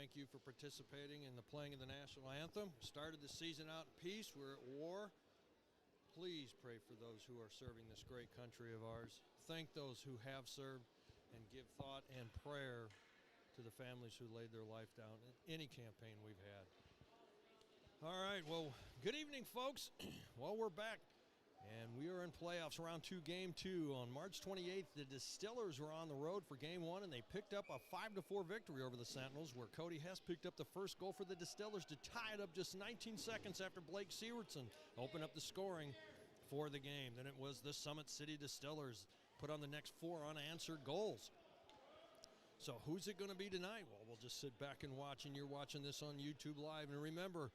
thank you for participating in the playing of the national anthem. Started the season out in peace. We're at war. Please pray for those who are serving this great country of ours. Thank those who have served and give thought and prayer to the families who laid their life down in any campaign we've had. All right, well, good evening, folks. Well, we're back, and we are in playoffs, round 2, game 2. On March 28th, the Distillers were on the road for game 1, and they picked up a 5-4 victory over the Sentinels, where Cody Hess picked up the first goal for the Distillers to tie it up just 19 seconds after Blake Siewertson opened up the scoring for the game. Then it was the Summit City Distillers put on the next 4 unanswered goals. So who's it going to be tonight? Well, we'll just sit back and watch, and you're watching this on YouTube Live. And remember,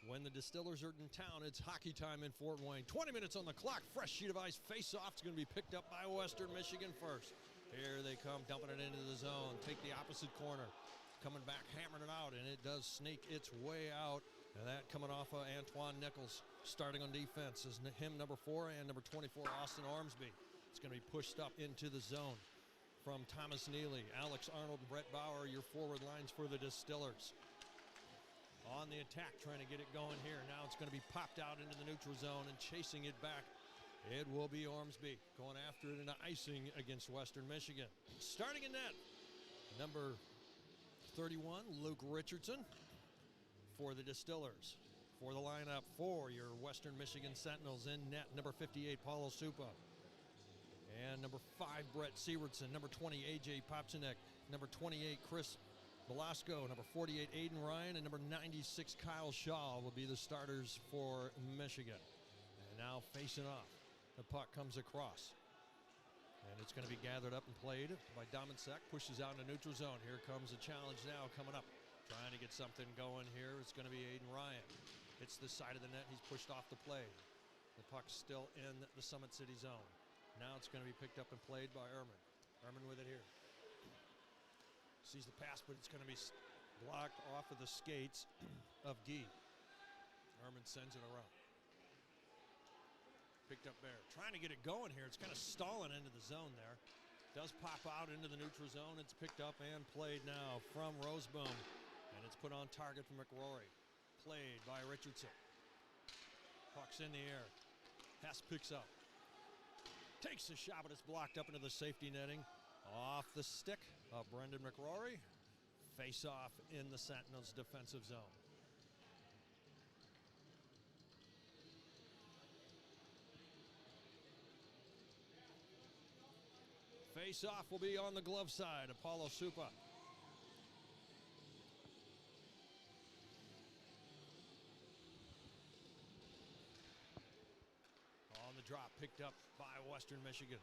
when the Distillers are in town, it's hockey time in Fort Wayne. 20 minutes on the clock. Fresh sheet of ice. Face-off. It's going to be picked up by Western Michigan first. Here they come, dumping it into the zone. Take the opposite corner. Coming back, hammering it out, and it does sneak its way out. And that coming off of Antoine Nichols starting on defense is him, number 4, and number 24, Austin Ormsby. It's going to be pushed up into the zone from Thomas Neely, Alex Arnold, and Brett Bauer, your forward lines for the Distillers. On the attack, trying to get it going here. Now it's going to be popped out into the neutral zone, and chasing it back, it will be Ormsby going after it in an icing against Western Michigan. Starting in net, number 31, Luke Richardson for the Distillers. For the lineup for your Western Michigan Sentinels in net, number 58, Paulo Supa. And number 5, Brett Siewertson. Number 20, AJ Popczynek. Number 28, Chris Velasco. Number 48, Aiden Ryan. And number 96, Kyle Shaw will be the starters for Michigan. And now facing off. The puck comes across. And it's going to be gathered up and played by Dominsek. Pushes out in the neutral zone. Here comes a challenge now coming up. Trying to get something going here. It's going to be Aiden Ryan. Hits the side of the net. He's pushed off the play. The puck's still in the Summit City zone. Now it's going to be picked up and played by Ehrman. Ehrman with it here. Sees the pass, but it's going to be blocked off of the skates of Guy. Ehrman sends it around. Picked up there. Trying to get it going here. It's kind of stalling into the zone there. Does pop out into the neutral zone. It's picked up and played now from Roseboom. And it's put on target for McRory. Played by Richardson. Puck's in the air. Hess picks up. Takes the shot, but it's blocked up into the safety netting. Off the stick of Brendan McRory. Face off in the Sentinels defensive zone. Face off will be on the glove side of Paulo Supa. On the drop, picked up by Western Michigan.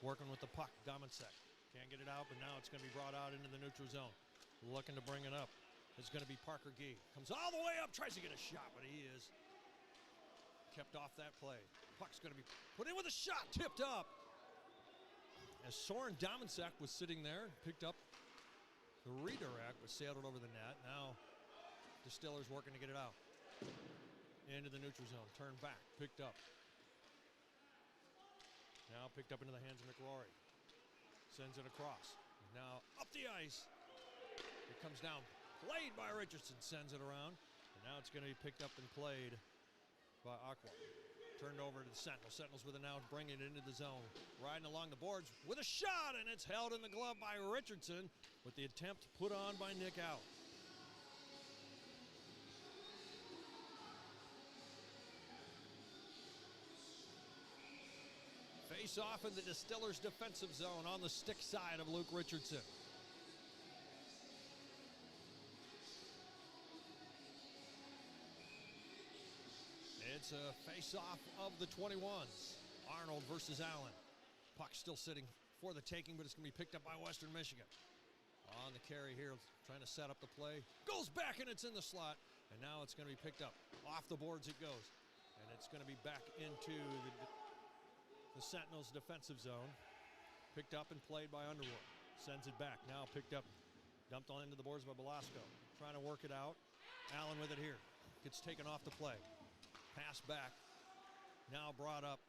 Working with the puck, Dominsek. Can't get it out, but now it's going to be brought out into the neutral zone. Looking to bring it up. It's going to be Parker Guy. Comes all the way up, tries to get a shot, but he is kept off that play. Puck's going to be put in with a shot, tipped up. As Soren Dominsek was sitting there, picked up the redirect, but sailed it over the net. Now Distillers working to get it out. Into the neutral zone, turned back, picked up. Now picked up into the hands of McRory. Sends it across. Now up the ice. It comes down. Played by Richardson. Sends it around. And now it's going to be picked up and played by Aqua. Turned over to the Sentinels. Sentinels with it now, bringing it into the zone. Riding along the boards with a shot, and it's held in the glove by Richardson with the attempt put on by Nick out. Face off in the Distillers defensive zone on the stick side of Luke Richardson. It's a face-off of the 21s. Arnold versus Allen. Puck still sitting for the taking, but it's going to be picked up by Western Michigan. On the carry here, trying to set up the play. Goes back, and it's in the slot. And now it's going to be picked up. Off the boards it goes. And it's going to be back into the Sentinels defensive zone. Picked up and played by Underwood. Sends it back. Now picked up. Dumped on into the boards by Velasco. Trying to work it out. Allen with it here. Gets taken off the play. Pass back. Now brought up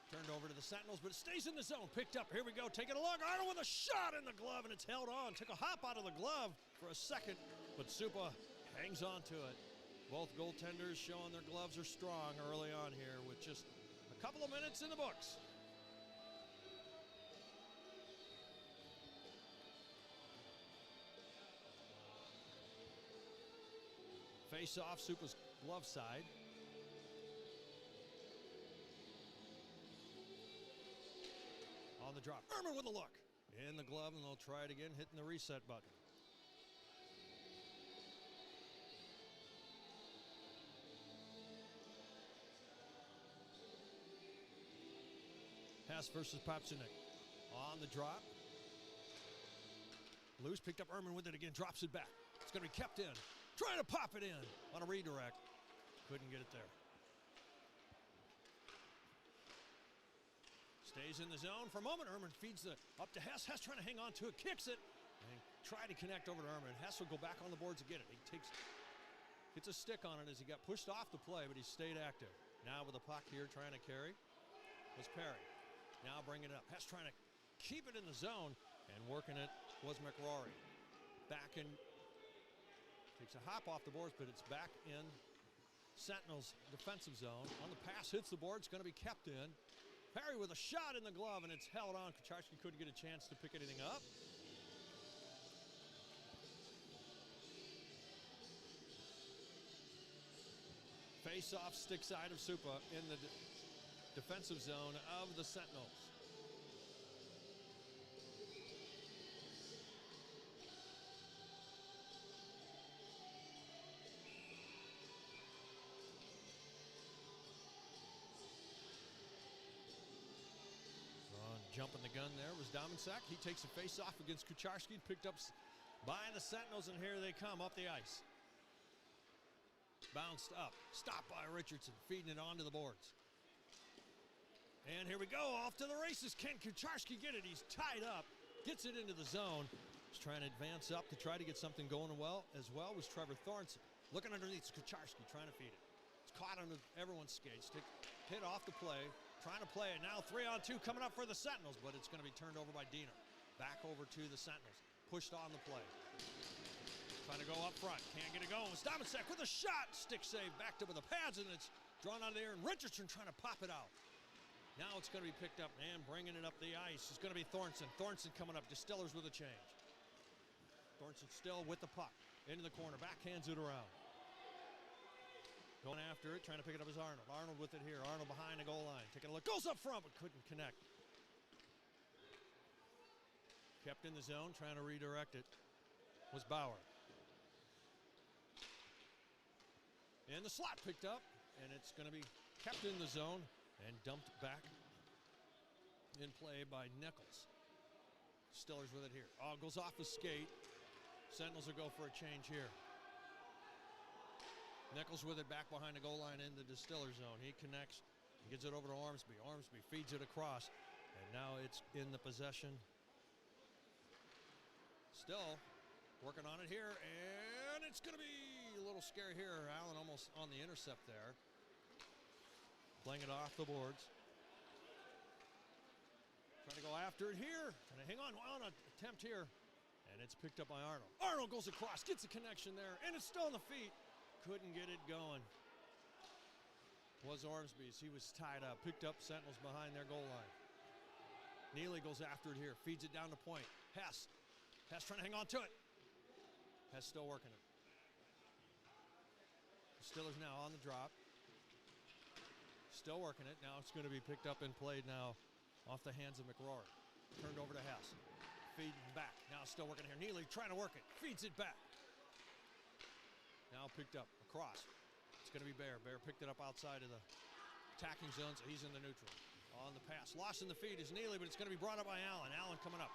Turned over to the Sentinels, but it stays in the zone. Picked up. Here we go. Taking a look. Arnold with a shot in the glove, and it's held on. Took a hop out of the glove for a second, but Supa hangs on to it. Both goaltenders showing their gloves are strong early on here with just a couple of minutes in the books. Face off, Supa's glove side. On the drop, Erman with a look. In the glove, and they'll try it again, hitting the reset button. Hess versus Popsunik. On the drop. Loose, picked up Erman with it again, drops it back. It's going to be kept in. Trying to pop it in on a redirect. Couldn't get it there. Stays in the zone for a moment. Erman feeds it up to Hess. Hess trying to hang on to it, kicks it, and try to connect over to Erman. Hess will go back on the boards to get it. He gets a stick on it as he got pushed off the play, but he stayed active. Now with the puck here trying to carry was Perry. Now bringing it up. Hess trying to keep it in the zone, and working it was McRory. Back in. Takes a hop off the boards, but it's back in Sentinels' defensive zone. On the pass, hits the board. It's going to be kept in. Perry with a shot in the glove, and it's held on. Kucharski couldn't get a chance to pick anything up. Face-off stick side of Supa in the defensive zone of the Sentinels. Jumping the gun there was Dominsak. He takes a face-off against Kucharski, picked up by the Sentinels, and here they come up the ice. Bounced up, stopped by Richardson, feeding it onto the boards. And here we go, off to the races. Can Kucharski get it? He's tied up, gets it into the zone. He's trying to advance up to try to get something going as well was Trevor Thornton. Looking underneath Kucharski, trying to feed it. It's caught under everyone's skates, hit off the play. Trying to play it now, 3-on-2 coming up for the Sentinels, but it's going to be turned over by Diener. Back over to the Sentinels, pushed on the play. Trying to go up front, can't get it going. Dominsak with a shot, stick save, backed up with the pads, and it's drawn out of the air, and Richardson trying to pop it out. Now it's going to be picked up, and bringing it up the ice is going to be Thornton. Thornton coming up, Distillers with a change. Thornton still with the puck, into the corner, backhands it around. Going after it, trying to pick it up is Arnold. Arnold with it here. Arnold behind the goal line. Taking a look. Goes up front, but couldn't connect. Kept in the zone, trying to redirect it was Bauer. And the slot picked up, and it's going to be kept in the zone and dumped back in play by Nichols. Distillers with it here. Oh, goes off the skate. Sentinels will go for a change here. Nichols with it back behind the goal line in the Distiller zone. He connects, he gives it over to Ormsby. Ormsby feeds it across, and now it's in the possession. Still working on it here, and it's going to be a little scary here. Allen almost on the intercept there. Playing it off the boards. Trying to go after it here. Trying to hang on an attempt here, and it's picked up by Arnold. Arnold goes across, gets a connection there, and it's still on the feet. Couldn't get it going. Was Ormsby's. He was tied up. Picked up Sentinels behind their goal line. Neely goes after it here. Feeds it down the point. Hess. Hess trying to hang on to it. Hess still working it. Distillers now on the drop. Still working it. Now it's going to be picked up and played now off the hands of McRory. Turned over to Hess. Feeding back. Now still working here. Neely trying to work it. Feeds it back. Now picked up across. It's going to be Bear. Bear picked it up outside of the attacking zone, so he's in the neutral. On the pass. Lost in the feed is Neely, but it's going to be brought up by Allen. Allen coming up.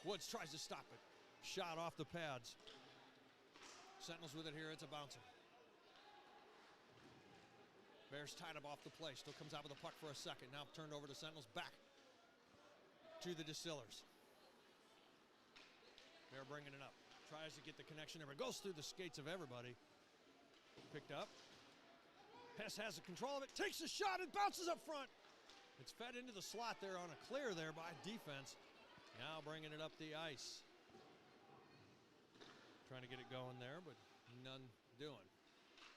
Woods tries to stop it. Shot off the pads. Sentinels with it here. It's a bouncer. Bear's tied up off the play. Still comes out with the puck for a second. Now turned over to Sentinels. Back to the Distillers. Bear bringing it up. Tries to get the connection there, but goes through the skates of everybody. Picked up. Hess has the control of it, takes a shot, and bounces up front. It's fed into the slot there on a clear there by defense. Now bringing it up the ice. Trying to get it going there, but none doing.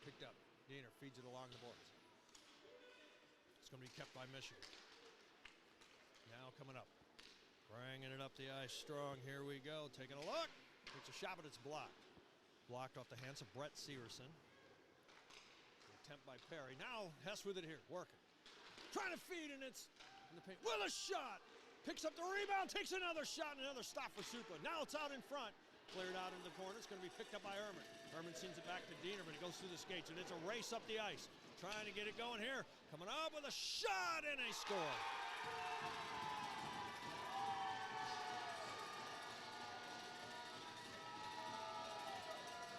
Picked up. Diener feeds it along the boards. It's going to be kept by Michigan. Now coming up. Bringing it up the ice strong. Here we go. Taking a look. Takes a shot, but it's blocked. Blocked off the hands of Brett Severson. Attempt by Perry. Now Hess with it here. Working. Trying to feed, and it's in the paint. With a shot. Picks up the rebound. Takes another shot, and another stop for Supa. Now it's out in front. Cleared out into the corner. It's going to be picked up by Ehrman. Ehrman sends it back to Diener, but it goes through the skates, and it's a race up the ice. Trying to get it going here. Coming up with a shot, and a score.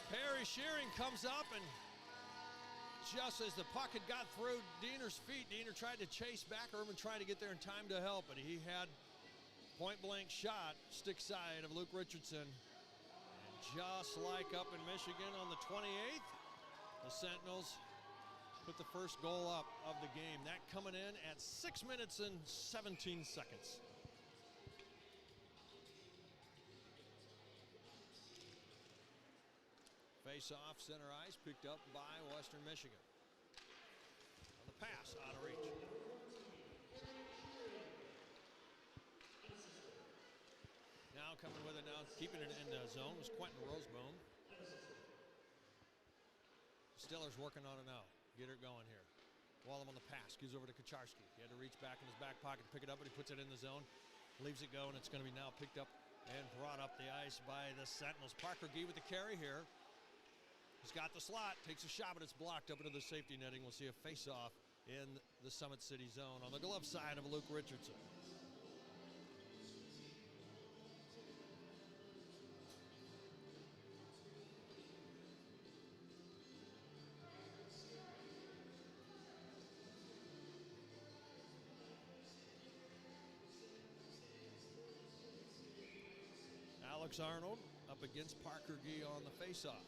Perry Shearing comes up, and just as the puck had got through Diener's feet, Diener tried to chase back. Ehrman tried to get there in time to help, but he had point-blank shot, stick side of Luke Richardson. And just like up in Michigan on the 28th, the Sentinels put the first goal up of the game. That coming in at 6 minutes and 17 seconds. Face-off, center ice, picked up by Western Michigan. On the pass, out of reach. Now coming with it now, keeping it in the zone was Quentin Roseboom. Distillers working on it now. Get it going here. Wallem on the pass, gives over to Kucharski. He had to reach back in his back pocket to pick it up, but he puts it in the zone. Leaves it go, and it's going to be now picked up and brought up the ice by the Sentinels. Parker Gee with the carry here. He's got the slot, takes a shot, but it's blocked up into the safety netting. We'll see a face-off in the Summit City zone on the glove side of Luke Richardson. Alex Arnold up against Parker Gee on the face-off.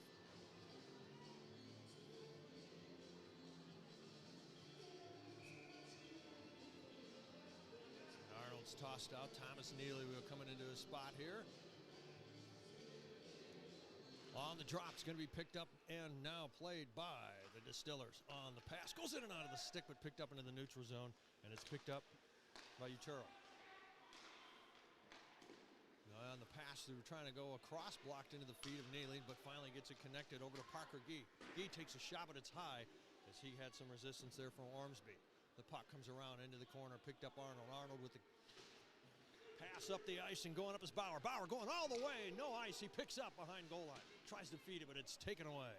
Arnold's tossed out. Thomas Neely will coming into his spot here. On the drop, it's going to be picked up and now played by the Distillers. On the pass, goes in and out of the stick, but picked up into the neutral zone, and it's picked up by Utero. On the pass, they were trying to go across, blocked into the feet of Neely, but finally gets it connected over to Parker Gee. Gee takes a shot, but it's high, as he had some resistance there from Ormsby. The puck comes around into the corner, picked up Arnold. Arnold with the pass up the ice and going up is Bauer. Bauer going all the way, no ice. He picks up behind goal line, tries to feed it, but it's taken away.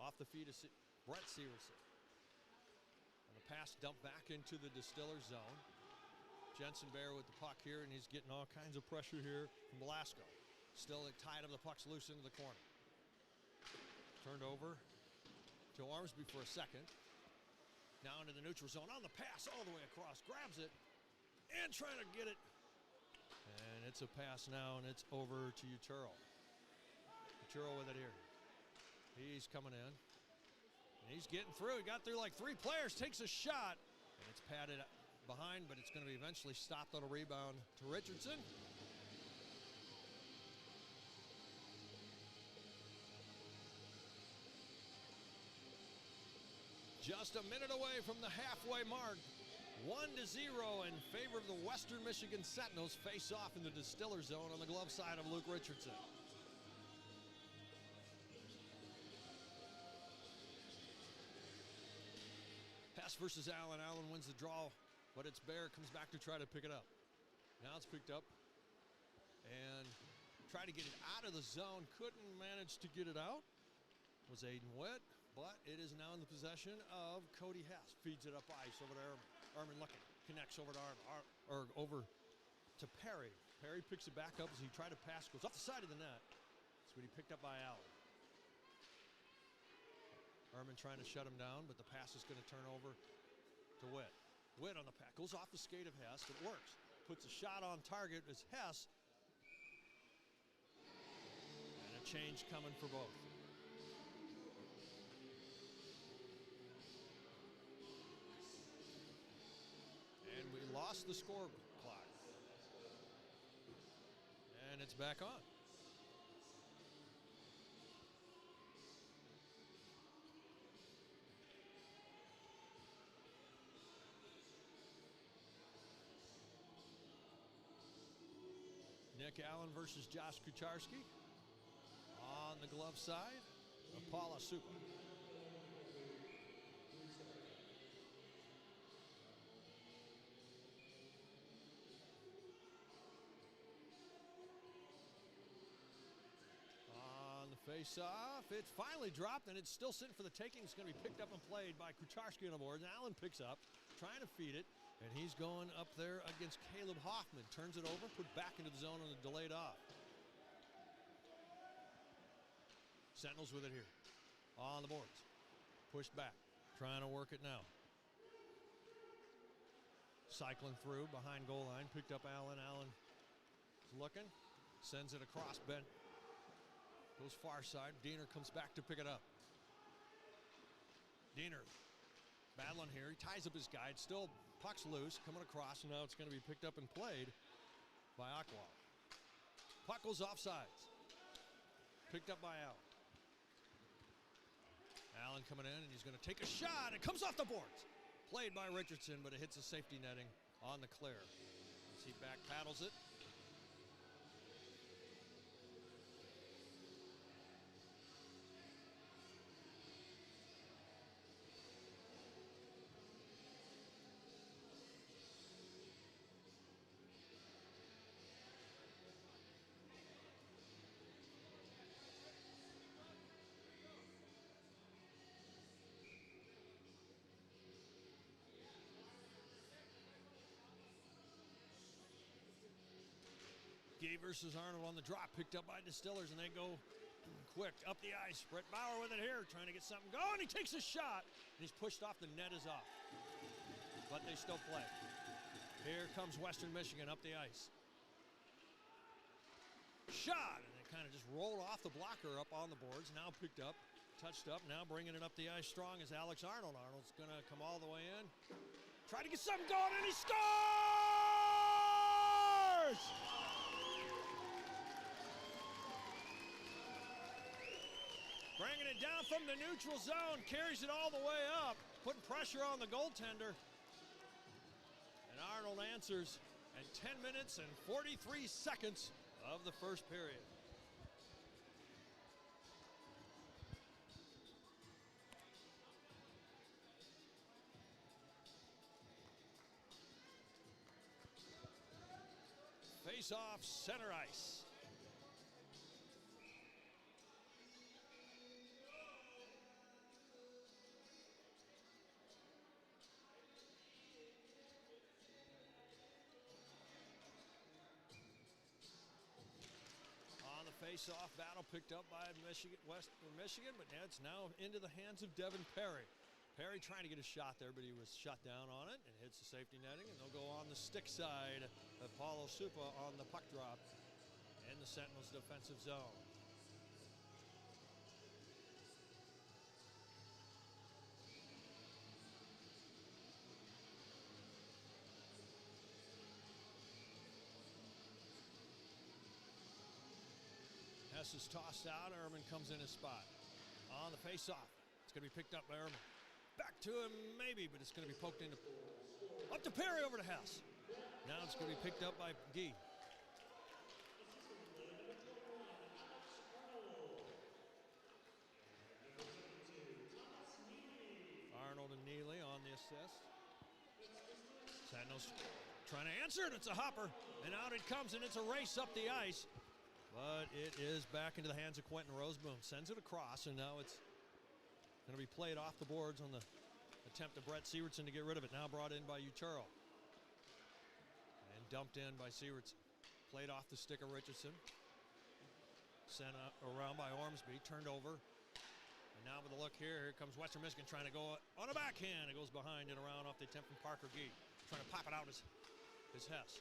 Off the feet of Brett Severson. And the pass dumped back into the Distillers zone. Jensen Bear with the puck here, and he's getting all kinds of pressure here from Velasco. Still tied up, the puck's loose into the corner. Turned over to Ormsby for a second. Now into the neutral zone, on the pass all the way across, grabs it, and trying to get it. And it's a pass now, and it's over to Utero. Utero with it here. He's coming in. And he's getting through. He got through like 3 players, takes a shot, and it's padded behind, but it's going to be eventually stopped on a rebound to Richardson. Just a minute away from the halfway mark. 1-0 in favor of the Western Michigan Sentinels. Face off in the Distiller zone on the glove side of Luke Richardson. Hess versus Allen. Allen wins the draw, but it's Bear comes back to try to pick it up. Now it's picked up and try to get it out of the zone. Couldn't manage to get it out. Was Aiden Witt, but it is now in the possession of Cody Hess. Feeds it up ice over to Ehrman. Ehrman looking, connects over to over to Perry. Perry picks it back up as he tried to pass, goes off the side of the net. That's what he picked up by Allen. Ehrman trying to shut him down, but the pass is going to turn over to Witt. Witt on the pass, goes off the skate of Hess. It works. Puts a shot on target as Hess. And a change coming for both. lost the score clock. And it's back on. Nick Allen versus Josh Kucharski. On the glove side, Paula Supa. On the face-off, it's finally dropped, and it's still sitting for the taking. It's going to be picked up and played by Kucharski on the boards. Allen picks up, trying to feed it. And he's going up there against Caleb Hoffman. Turns it over, put back into the zone on the delayed off. Sentinels with it here. On the boards. Pushed back. Trying to work it now. Cycling through behind goal line. Picked up Allen. Allen is looking. Sends it across bent. Goes far side. Diener comes back to pick it up. Diener battling here. He ties up his guy. It's still puck's loose, coming across, and now it's going to be picked up and played by Aqua. Puck goes offsides. Picked up by Allen. Allen coming in, and he's going to take a shot. It comes off the boards. Played by Richardson, but it hits the safety netting on the clear. As he back paddles it. Gay versus Arnold on the drop, picked up by Distillers, and they go quick up the ice. Brett Bauer with it here, trying to get something going. He takes a shot, and he's pushed off. The net is off, but they still play. Here comes Western Michigan up the ice. Shot, and it kind of just rolled off the blocker up on the boards. Now picked up, touched up, now bringing it up the ice strong is Alex Arnold. Arnold's going to come all the way in. Try to get something going, and he scores! Bringing it down from the neutral zone, carries it all the way up, putting pressure on the goaltender. And Arnold answers at 10 minutes and 43 seconds of the first period. Face-off, center ice. Face-off battle picked up by Western Michigan, but now it's into the hands of Devin Perry. Perry trying to get a shot there, but he was shut down on it and hits the safety netting, and they'll go on the stick side of Paulo Supa on the puck drop in the Sentinels defensive zone. Hess is tossed out. Ehrman comes in his spot. On the face-off. It's going to be picked up by Ehrman. Back to him, maybe, but it's going to be poked into... Up to Perry, over to Hess. Now it's going to be picked up by Gee. Arnold and Neely on the assist. Sentinels trying to answer it. It's a hopper. And out it comes, and it's a race up the ice. But it is back into the hands of Quentin Roseboom. Sends it across, and now it's going to be played off the boards on the attempt of Brett Sievertson to get rid of it. Now brought in by Ucharo. And dumped in by Sievertson. Played off the stick of Richardson. Sent around by Ormsby. Turned over. And now with a look here comes Western Michigan trying to go on a backhand. It goes behind and around off the attempt from Parker Gee. Trying to pop it out as Hess.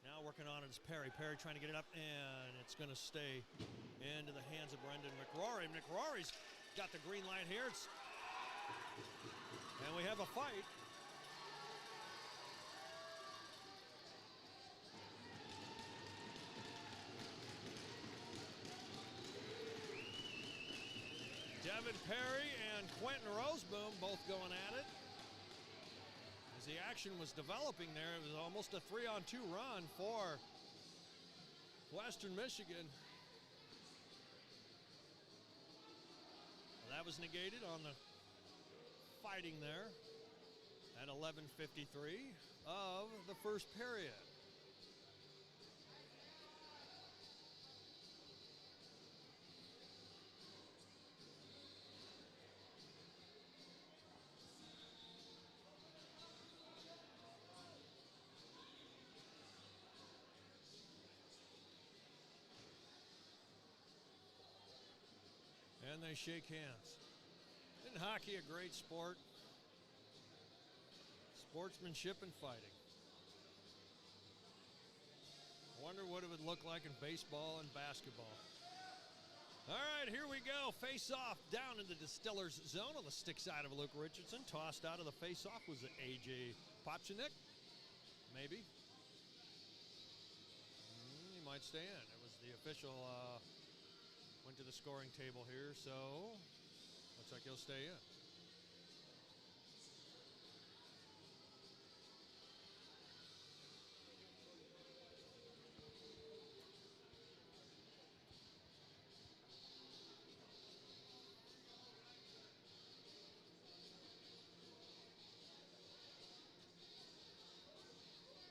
Now working on it is Perry. Perry trying to get it up, and it's going to stay into the hands of Brendan McRory. McRory's got the green light here. And we have a fight. Evan Perry and Quentin Roseboom both going at it. As the action was developing there, it was almost a 3-on-2 run for Western Michigan. Well, that was negated on the fighting there at 11:53 of the first period. And they shake hands. Isn't hockey a great sport? Sportsmanship and fighting. I wonder what it would look like in baseball and basketball. All right, here we go. Face-off down in the Distillers zone on the stick side of Luke Richardson. Tossed out of the face-off was A.J. Popchinik. Maybe. He might stay in. It was the official went to the scoring table here, so looks like he'll stay in.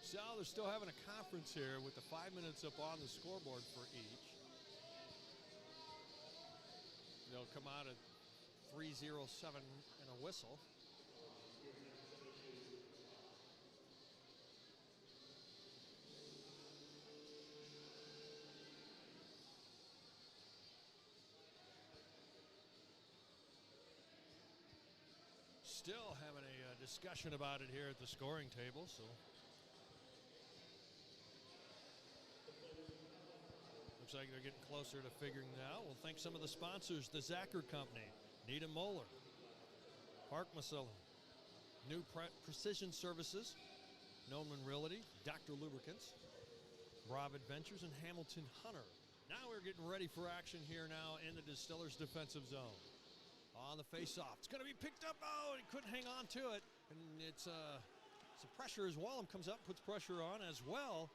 So they're still having a conference here with the 5 minutes up on the scoreboard for each. They'll come out at 3:07 and a whistle. Still having a discussion about it here at the scoring table, so looks like they're getting closer to figuring it out. We'll thank some of the sponsors: the Zacher Company, Nita Moeller, Park Masillan, New Precision Services, Noman Realty, Dr. Lubricants, Rob Adventures, and Hamilton Hunter. Now we're getting ready for action here now in the Distillers defensive zone. On the face-off, it's going to be picked up. Oh, he couldn't hang on to it, and it's some pressure as Wallem comes up, puts pressure on as well.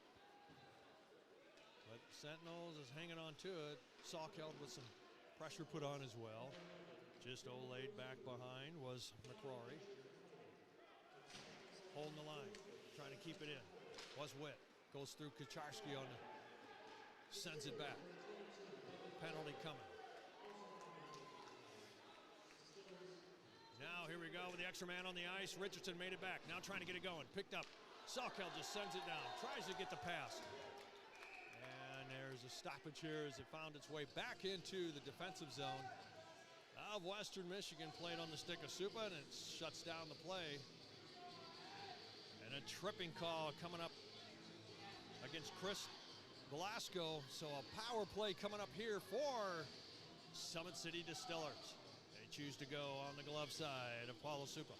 But Sentinels is hanging on to it. Salkeld with some pressure put on as well. Just laid back behind was McCrory. Holding the line, trying to keep it in. Was Witt. Goes through Kucharski on the, sends it back. Penalty coming. Now here we go with the extra man on the ice. Richardson made it back. Now trying to get it going. Picked up. Salkeld just sends it down. Tries to get the pass. And there's a stoppage here as it found its way back into the defensive zone of Western Michigan. Played on the stick of Supa, and it shuts down the play. And a tripping call coming up against Chris Glasgow. So a power play coming up here for Summit City Distillers. They choose to go on the glove side of Paulo Supa.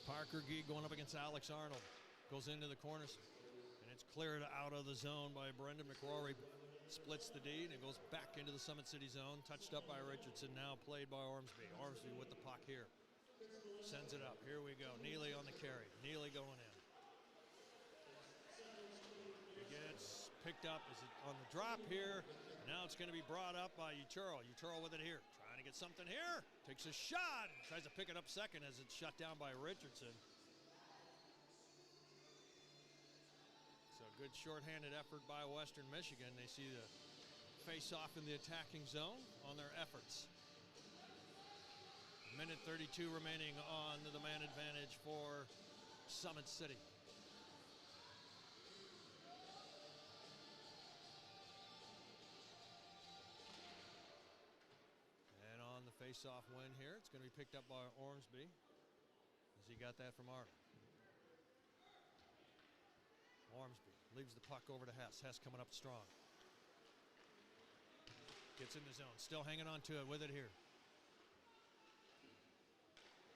Parker Gee going up against Alex Arnold. Goes into the corners, and it's cleared out of the zone by Brendan McCrory. Splits the D, and it goes back into the Summit City zone. Touched up by Richardson, now played by Ormsby. Ormsby with the puck here. Sends it up. Here we go. Neely on the carry. Neely going in. It gets picked up as it, on the drop here. Now it's going to be brought up by Utero. Utero with it here. Trying to get something here. Takes a shot. Tries to pick it up second as it's shut down by Richardson. Good shorthanded effort by Western Michigan. They see the face-off in the attacking zone on their efforts. Minute 32 remaining on the man advantage for Summit City. And on the face-off win here, it's going to be picked up by Ormsby as he got that from Arnold. Ormsby leaves the puck over to Hess. Hess coming up strong. Gets in the zone, still hanging on to it with it here.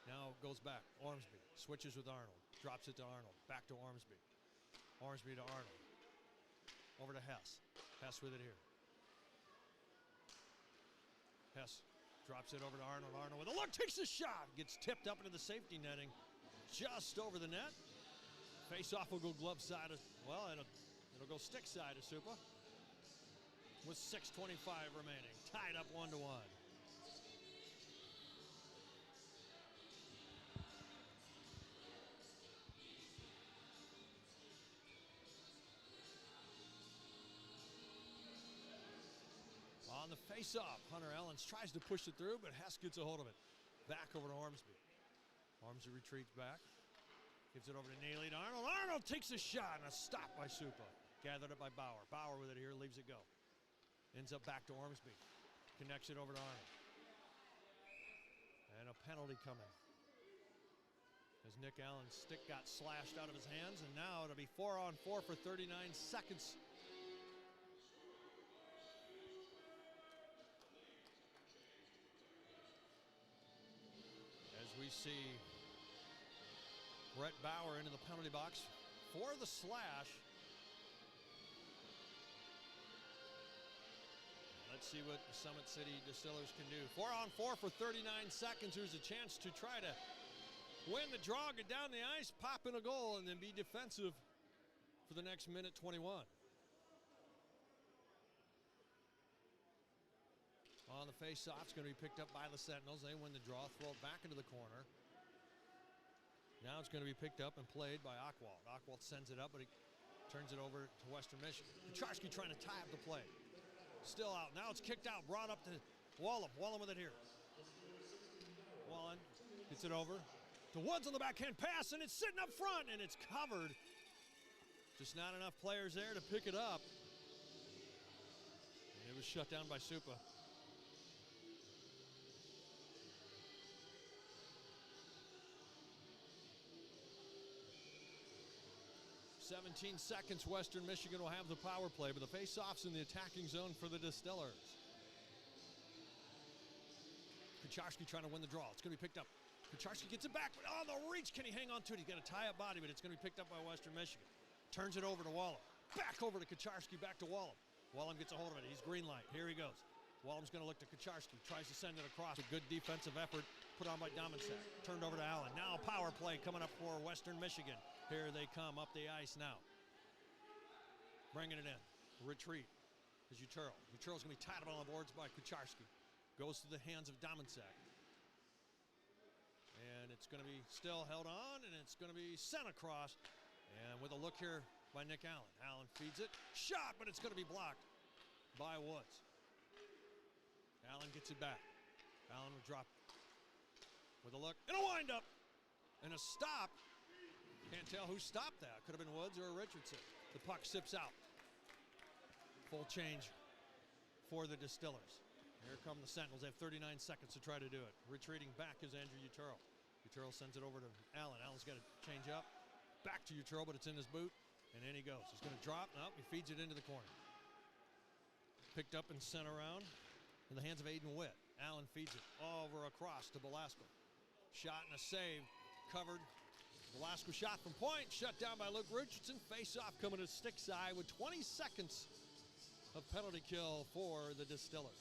Now goes back, Ormsby, switches with Arnold, drops it to Arnold, back to Ormsby. Ormsby to Arnold, over to Hess. Hess with it here. Hess drops it over to Arnold. Arnold with a look, takes a shot, gets tipped up into the safety netting, just over the net. Face-off will go glove side, well, it'll go stick side of Supa. With 6:25 remaining, tied up 1-1. On the face-off, Hunter Ellens tries to push it through, but Hess gets a hold of it. Back over to Ormsby. Ormsby retreats back. Gives it over to Neely to Arnold. Arnold takes a shot and a stop by Supa. Gathered up by Bauer. Bauer with it here, leaves it go. Ends up back to Ormsby. Connects it over to Arnold. And a penalty coming. As Nick Allen's stick got slashed out of his hands, and now it'll be 4-on-4 for 39 seconds. We see Brett Bauer into the penalty box for the slash. Let's see what the Summit City Distillers can do. 4-on-4 for 39 seconds. There's a chance to try to win the draw, get down the ice, pop in a goal, and then be defensive for the next minute 21. On the face-off, it's going to be picked up by the Sentinels. They win the draw, throw it back into the corner. Now it's going to be picked up and played by Ockwalt. Ockwalt sends it up, but he turns it over to Western Michigan. Kucharski trying to tie up the play. Still out. Now it's kicked out, brought up to Wallem. Wallem with it here. Wallen gets it over to Woods on the backhand pass, and it's sitting up front, and it's covered. Just not enough players there to pick it up. And it was shut down by Supa. 17 seconds, Western Michigan will have the power play, but the face-off's in the attacking zone for the Distillers. Kucharski trying to win the draw. It's going to be picked up. Kucharski gets it back, but on the reach, can he hang on to it? He's got a tie-up body, but it's going to be picked up by Western Michigan. Turns it over to Wallem. Back over to Kucharski, back to Wallem. Wallem gets a hold of it. He's green light. Here he goes. Wallem's going to look to Kucharski. Tries to send it across. A good defensive effort put on by Dominsack. Turned over to Allen. Now power play coming up for Western Michigan. Here they come up the ice now. Bringing it in. Retreat is Utero. Utero's going to be tied up on the boards by Kucharski. Goes to the hands of Dominsack. And it's going to be still held on, and it's going to be sent across. And with a look here by Nick Allen. Allen feeds it. Shot, but it's going to be blocked by Woods. Allen gets it back. Allen will drop with a look and a windup and a stop. Can't tell who stopped that. Could have been Woods or Richardson. The puck sips out. Full change for the Distillers. Here come the Sentinels. They have 39 seconds to try to do it. Retreating back is Andrew Utero. Utero sends it over to Allen. Allen's got to change up. Back to Utero, but it's in his boot. And in he goes. He's going to drop. Nope, he feeds it into the corner. Picked up and sent around in the hands of Aiden Witt. Allen feeds it over across to Belasco. Shot and a save. Covered. Belasco shot from point. Shut down by Luke Richardson. Face-off coming to stick side with 20 seconds of penalty kill for the Distillers.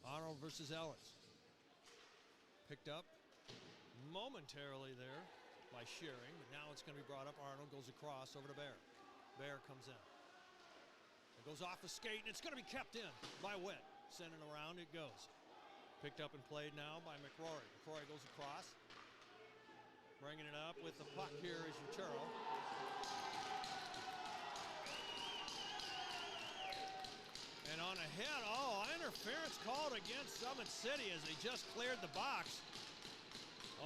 Arnold versus Ellens. Picked up momentarily there by Shearing, but now it's going to be brought up. Arnold goes across over to Bear. Bear comes in. It goes off the skate, and it's going to be kept in by Witt. Sending around it goes. Picked up and played now by McRory. McRory goes across. Bringing it up with the puck here is Utero. And on a hit, interference called against Summit City as they just cleared the box.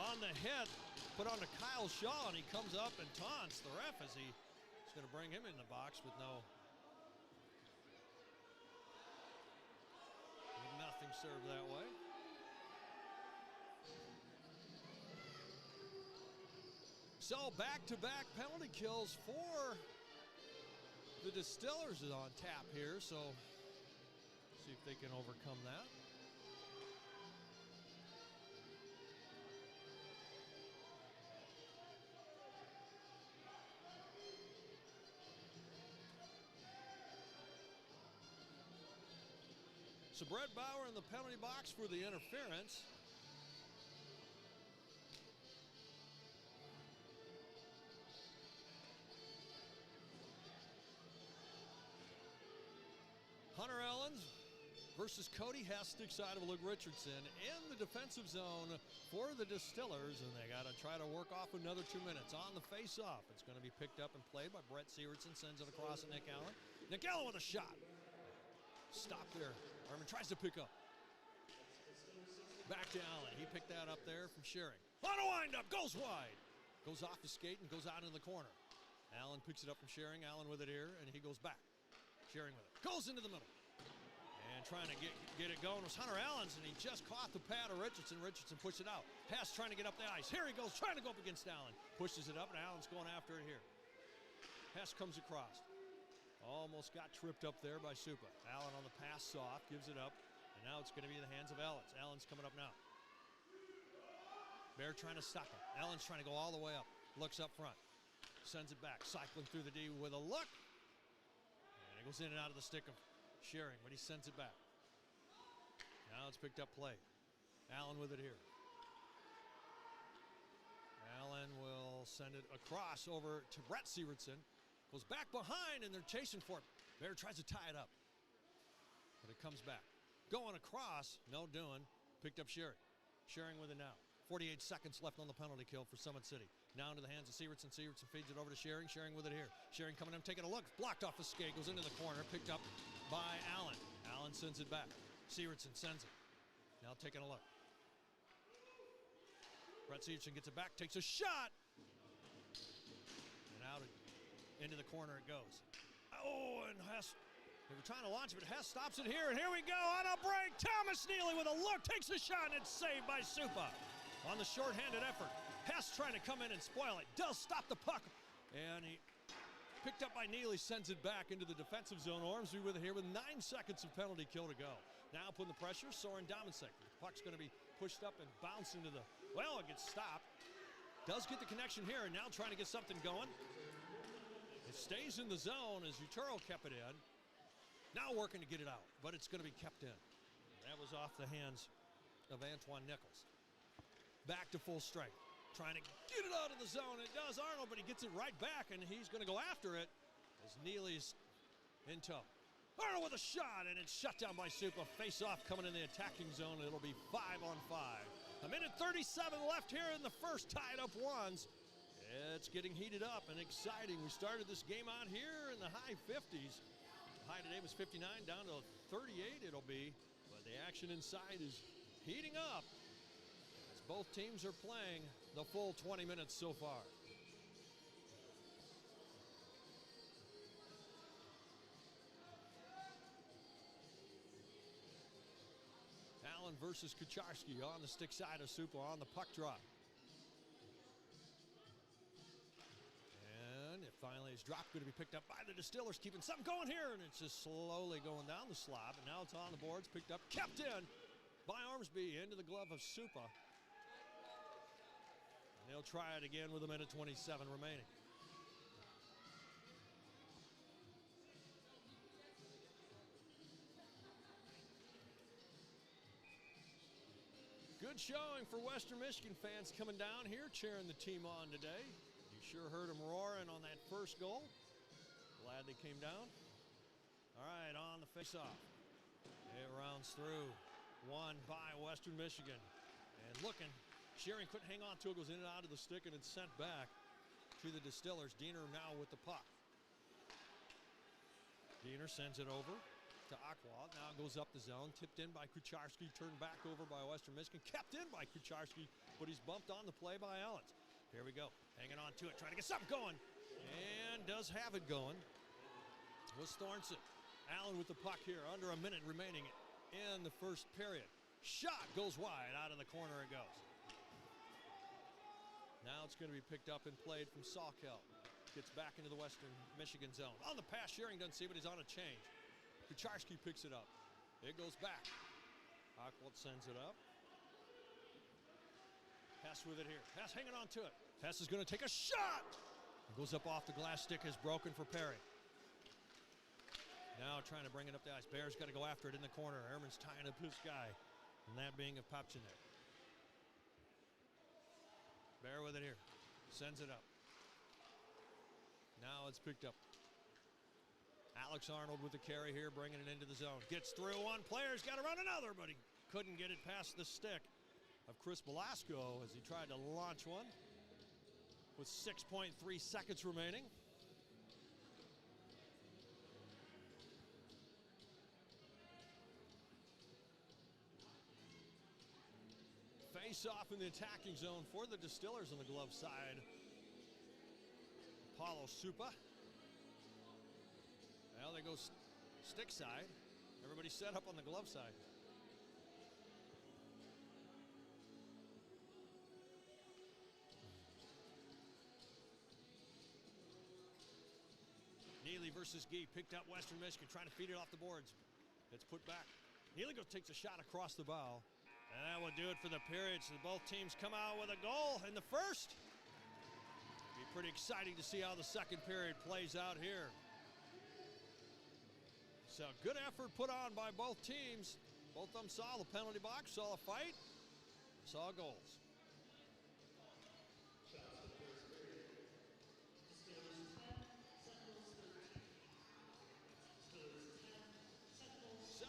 On the hit, put on to Kyle Shaw, and he comes up and taunts the ref as he's going to bring him in the box with nothing. served that way. So back-to-back penalty kills for the Distillers is on tap here, so see if they can overcome that. So Brett Bauer in the penalty box for the interference. Hunter Ellens versus Cody Hestick side of Luke Richardson in the defensive zone for the Distillers, and they got to try to work off another 2 minutes on the face-off. It's going to be picked up and played by Brett Sievertson, sends it across to Nick Allen. Nick Allen with a shot. Stop there. Herman tries to pick up. Back to Allen. He picked that up there from Schering. On a windup, goes wide. Goes off the skate and goes out into the corner. Allen picks it up from Schering. Allen with it here, and he goes back. Schering with it. Goes into the middle. And trying to get it going was Hunter Ellens, and he just caught the pad of Richardson. Richardson pushed it out. Hess trying to get up the ice. Here he goes, trying to go up against Allen. Pushes it up, and Allen's going after it here. Hess comes across. Almost got tripped up there by Supa. Allen on the pass soft, gives it up, and now it's going to be in the hands of Ellens. Allen's coming up now. Bear trying to stop him. Allen's trying to go all the way up. Looks up front. Sends it back. Cycling through the D with a look. And it goes in and out of the stick of Schering, but he sends it back. Now it's picked up play. Allen with it here. Allen will send it across over to Brett Sievertson. Goes back behind, and they're chasing for it. Bear tries to tie it up, but it comes back. Going across, no doing. Picked up Schering. Schering with it now. 48 seconds left on the penalty kill for Summit City. Now into the hands of Sievertson. Sievertson feeds it over to Schering. Schering with it here. Schering coming in, taking a look. Blocked off the skate, goes into the corner. Picked up by Allen. Allen sends it back. Sievertson sends it. Now taking a look. Brett Sievertson gets it back, takes a shot. And out into the corner it goes. Oh, and Hess, they were trying to launch it, but Hess stops it here, and here we go on a break. Thomas Neely with a look, takes a shot, and it's saved by Supa on the shorthanded effort. Hess trying to come in and spoil it, does stop the puck, and he picked up by Neely, sends it back into the defensive zone. Ormsby with it here with 9 seconds of penalty kill to go. Now putting the pressure, Soren Dominsek. The puck's going to be pushed up and bounce into the, well, it gets stopped. Does get the connection here, and now trying to get something going. It stays in the zone as Utero kept it in. Now working to get it out, but it's going to be kept in. That was off the hands of Antoine Nichols. Back to full strength. Trying to get it out of the zone. It does Arnold, but he gets it right back, and he's going to go after it as Neely's in tow. Arnold with a shot, and it's shut down by Supa. Face-off coming in the attacking zone. It'll be 5-on-5. A minute 37 left here in the first, tied up ones. It's getting heated up and exciting. We started this game out here in the high 50s. The high today was 59, down to 38 it'll be. But the action inside is heating up as both teams are playing the full 20 minutes so far. Allen versus Kucharski on the stick side of Supa on the puck drop. And it finally is dropped, going to be picked up by the Distillers, keeping something going here, and it's just slowly going down the slab, and now it's on the boards, picked up, kept in by Ormsby into the glove of Supa. And they'll try it again with a minute 27 remaining. Good showing for Western Michigan fans coming down here, cheering the team on today. You sure heard them roaring on that first goal. Glad they came down. All right, on the face-off. It rounds through. Won by Western Michigan. And looking, Schering couldn't hang on to it, goes in and out of the stick, and it's sent back to the Distillers. Diener now with the puck. Diener sends it over to Aqua. Now goes up the zone, tipped in by Kucharski, turned back over by Western Michigan, kept in by Kucharski, but he's bumped on the play by Ellens. Here we go, hanging on to it, trying to get something going, and does have it going. Was Thornton. Allen with the puck here, under a minute remaining in the first period. Shot goes wide, out of the corner it goes. Now it's going to be picked up and played from Sawkill. Gets back into the Western Michigan zone. On the pass, Shearing doesn't see, but he's on a change. Kucharski picks it up. It goes back. Aqualt sends it up. Hess with it here. Hess hanging on to it. Hess is going to take a shot. It goes up off the glass stick, is broken for Perry. Now trying to bring it up the ice. Bear's got to go after it in the corner. Ehrman's tying up his guy, and that being of Popchinek. Bear with it here. Sends it up. Now it's picked up. Alex Arnold with the carry here, bringing it into the zone. Gets through one. Player's got to run another, but he couldn't get it past the stick of Chris Velasco as he tried to launch one with 6.3 seconds remaining. Face off in the attacking zone for the Distillers on the glove side. Paulo Supa. Well, they go stick side. Everybody set up on the glove side. Neely versus Gee, picked up Western Michigan, trying to feed it off the boards. It's put back. Neely takes a shot across the bow. And that will do it for the period. So both teams come out with a goal in the first. Be pretty exciting to see how the second period plays out here. So good effort put on by both teams. Both of them saw the penalty box, saw a fight, saw goals. So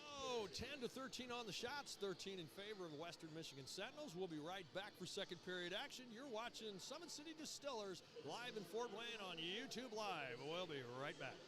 10-13 on the shots, 13 in favor of Western Michigan Sentinels. We'll be right back for second period action. You're watching Summit City Distillers live in Fort Wayne on YouTube Live. We'll be right back.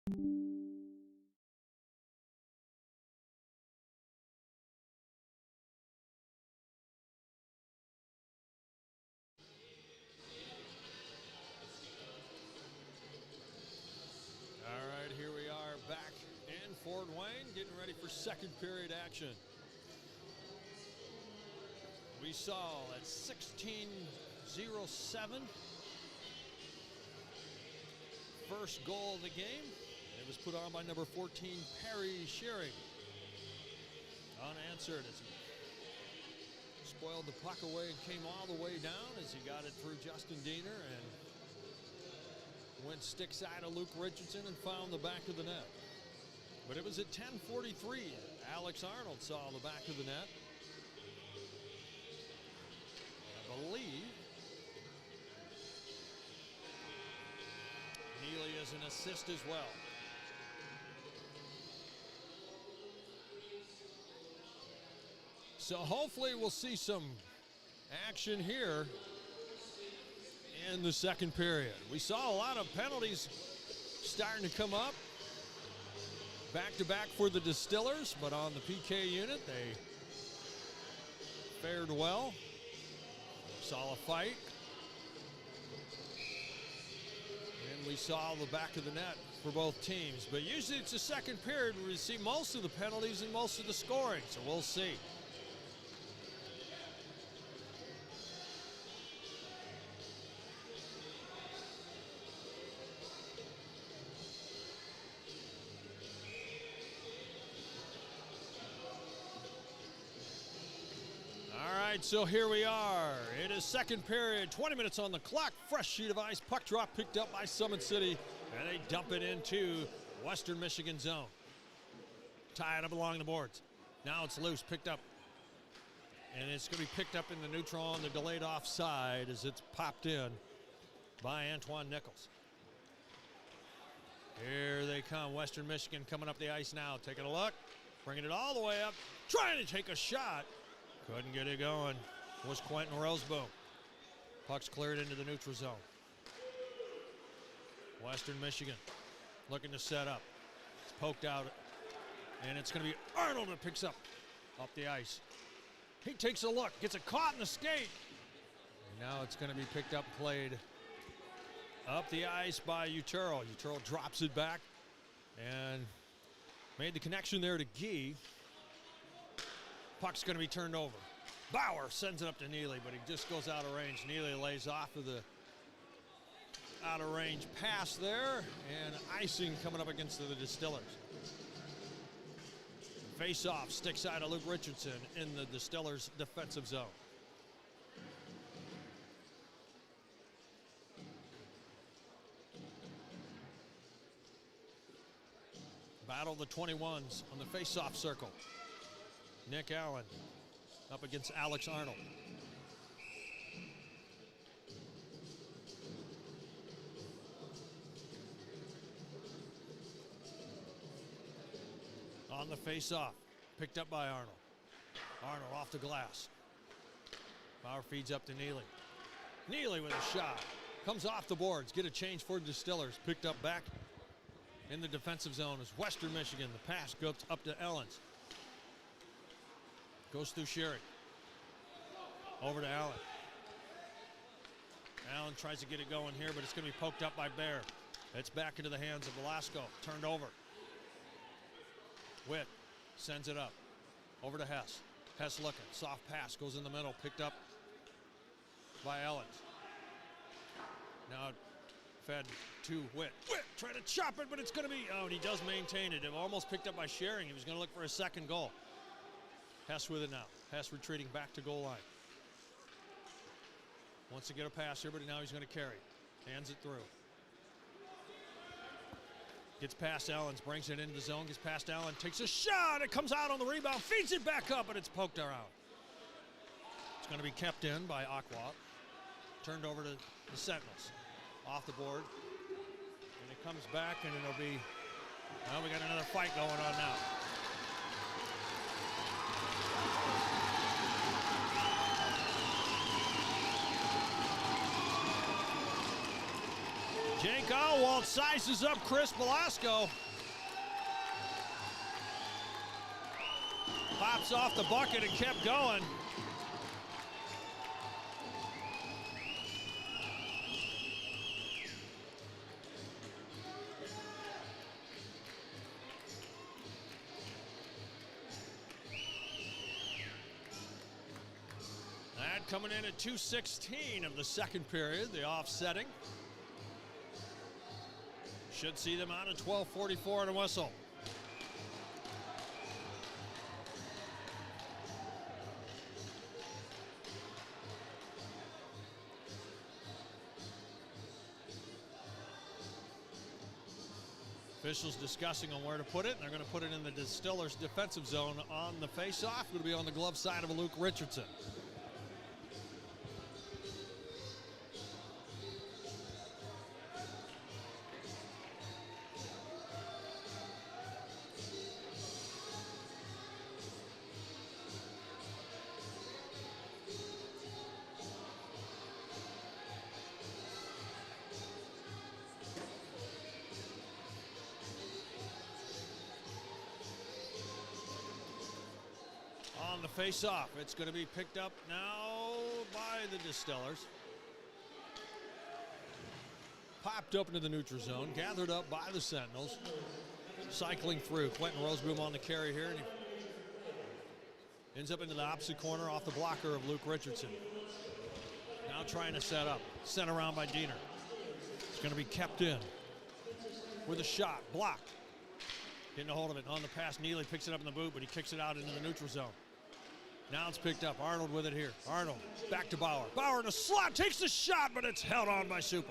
All right, here we are back in Fort Wayne, getting ready for second period action. We saw at 16:07, first goal of the game. It was put on by number 14, Perry Shearing. Unanswered as he spoiled the puck away and came all the way down as he got it through Justin Diener and went stick side of Luke Richardson and found the back of the net. But it was at 10:43. Alex Arnold saw the back of the net. I believe Neely is an assist as well. So hopefully we'll see some action here in the second period. We saw a lot of penalties starting to come up. Back-to-back for the Distillers, but on the PK unit, they fared well. Saw a fight. And we saw the back of the net for both teams. But usually it's the second period where we see most of the penalties and most of the scoring, so we'll see. So here we are. It is second period, 20 minutes on the clock. Fresh sheet of ice, puck drop picked up by Summit City, and they dump it into Western Michigan zone. Tie it up along the boards. Now it's loose, picked up. And it's going to be picked up in the neutral on the delayed offside as it's popped in by Antoine Nichols. Here they come, Western Michigan coming up the ice now. Taking a look, bringing it all the way up, trying to take a shot. Couldn't get it going. Was Quentin Roseboom. Puck's cleared into the neutral zone. Western Michigan looking to set up. It's poked out, and it's going to be Arnold that picks up the ice. He takes a look, gets it caught in the skate. And now it's going to be picked up, played up the ice by Utero. Utero drops it back and made the connection there to Gee. Puck's going to be turned over. Bauer sends it up to Neely, but he just goes out of range. Neely lays off of the out-of-range pass there, and icing coming up against the Distillers. Face-off, stick side of Luke Richardson in the Distillers' defensive zone. Battle of the 21s on the face-off circle. Nick Allen up against Alex Arnold. On the face-off, picked up by Arnold. Arnold off the glass. Bauer feeds up to Neely. Neely with a shot. Comes off the boards, get a change for the Distillers. Picked up back in the defensive zone is Western Michigan. The pass goes up to Ellens. Goes through Sherry. Over to Allen. Allen tries to get it going here, but it's going to be poked up by Bear. It's back into the hands of Velasco. Turned over. Witt sends it up. Over to Hess. Hess looking. Soft pass goes in the middle. Picked up by Ellens. Now fed to Witt. Witt trying to chop it, but it's going to be, oh, and he does maintain it. It almost picked up by Schering. He was going to look for a second goal. Hess with it now. Hess retreating back to goal line. Wants to get a pass here, but now he's going to carry. Hands it through. Gets past Ellens, brings it into the zone, gets past Allen, takes a shot, it comes out on the rebound, feeds it back up, but it's poked around. It's going to be kept in by Aqua. Turned over to the Sentinels. Off the board. And it comes back, and it'll be, well, we got another fight going on now. Jake Alwalt sizes up Chris Velasco. Pops off the bucket and kept going. That coming in at 2:16 of the second period, the offsetting. Should see them out at 12:44 and a whistle. Officials discussing on where to put it, and they're going to put it in the Distillers defensive zone on the face-off. Going to be on the glove side of Luke Richardson. On the face-off, it's going to be picked up now by the Distillers. Popped up into the neutral zone, gathered up by the Sentinels. Cycling through, Quentin Roseboom on the carry here, and he ends up into the opposite corner off the blocker of Luke Richardson. Now trying to set up, sent around by Diener. It's going to be kept in with a shot, blocked. Getting a hold of it on the pass. Neely picks it up in the boot, but he kicks it out into the neutral zone. Now it's picked up. Arnold with it here. Arnold back to Bauer. Bauer in a slot, takes the shot, but it's held on by Supa.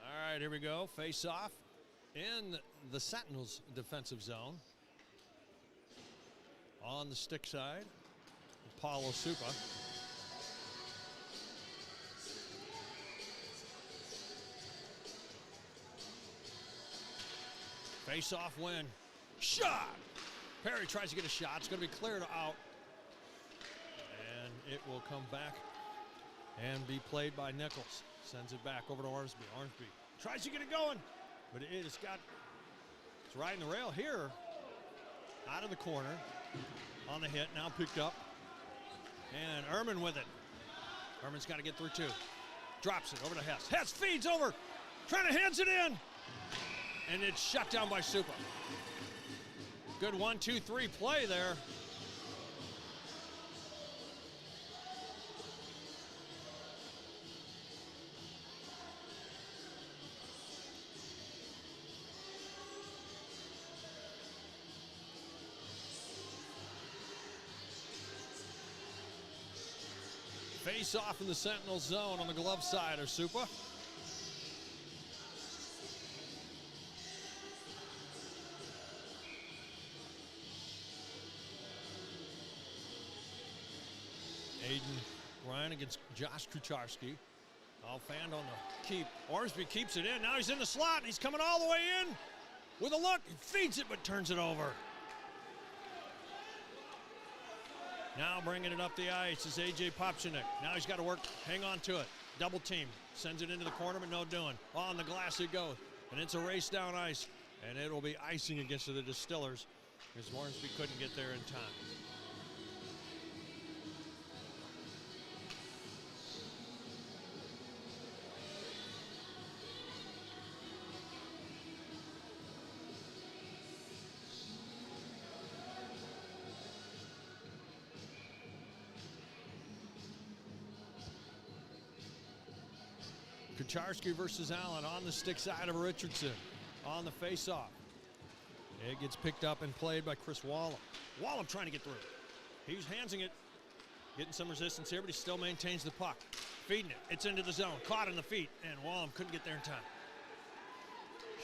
All right, here we go. Face off in the Sentinels defensive zone. On the stick side, Paulo Supa. Face-off win. Shot! Perry tries to get a shot. It's going to be cleared out. And it will come back and be played by Nichols. Sends it back over to Ormsby. Ormsby tries to get it going, but it's riding the rail here. Out of the corner. On the hit, now picked up. And Ehrman with it. Ehrman's got to get through two. Drops it over to Hess. Hess feeds over. Trying to hands it in. And it's shut down by Supa. Good 1-2-3 play there. Face off in the Sentinel zone on the glove side of Supa. Aiden Ryan against Josh Kucharski. All fanned on the keep. Ormsby keeps it in. Now he's in the slot. He's coming all the way in with a look. He feeds it but turns it over. Now bringing it up the ice is A.J. Popchinek. Now he's got to work, hang on to it. Double team. Sends it into the corner, but no doing. On the glass it goes. And it's a race down ice. And it will be icing against the Distillers because Ormsby couldn't get there in time. Kucharski versus Allen on the stick side of Richardson. On the face-off. It gets picked up and played by Chris Wallum. Wallum trying to get through. He's handsing it. Getting some resistance here, but he still maintains the puck. Feeding it. It's into the zone. Caught in the feet. And Wallum couldn't get there in time.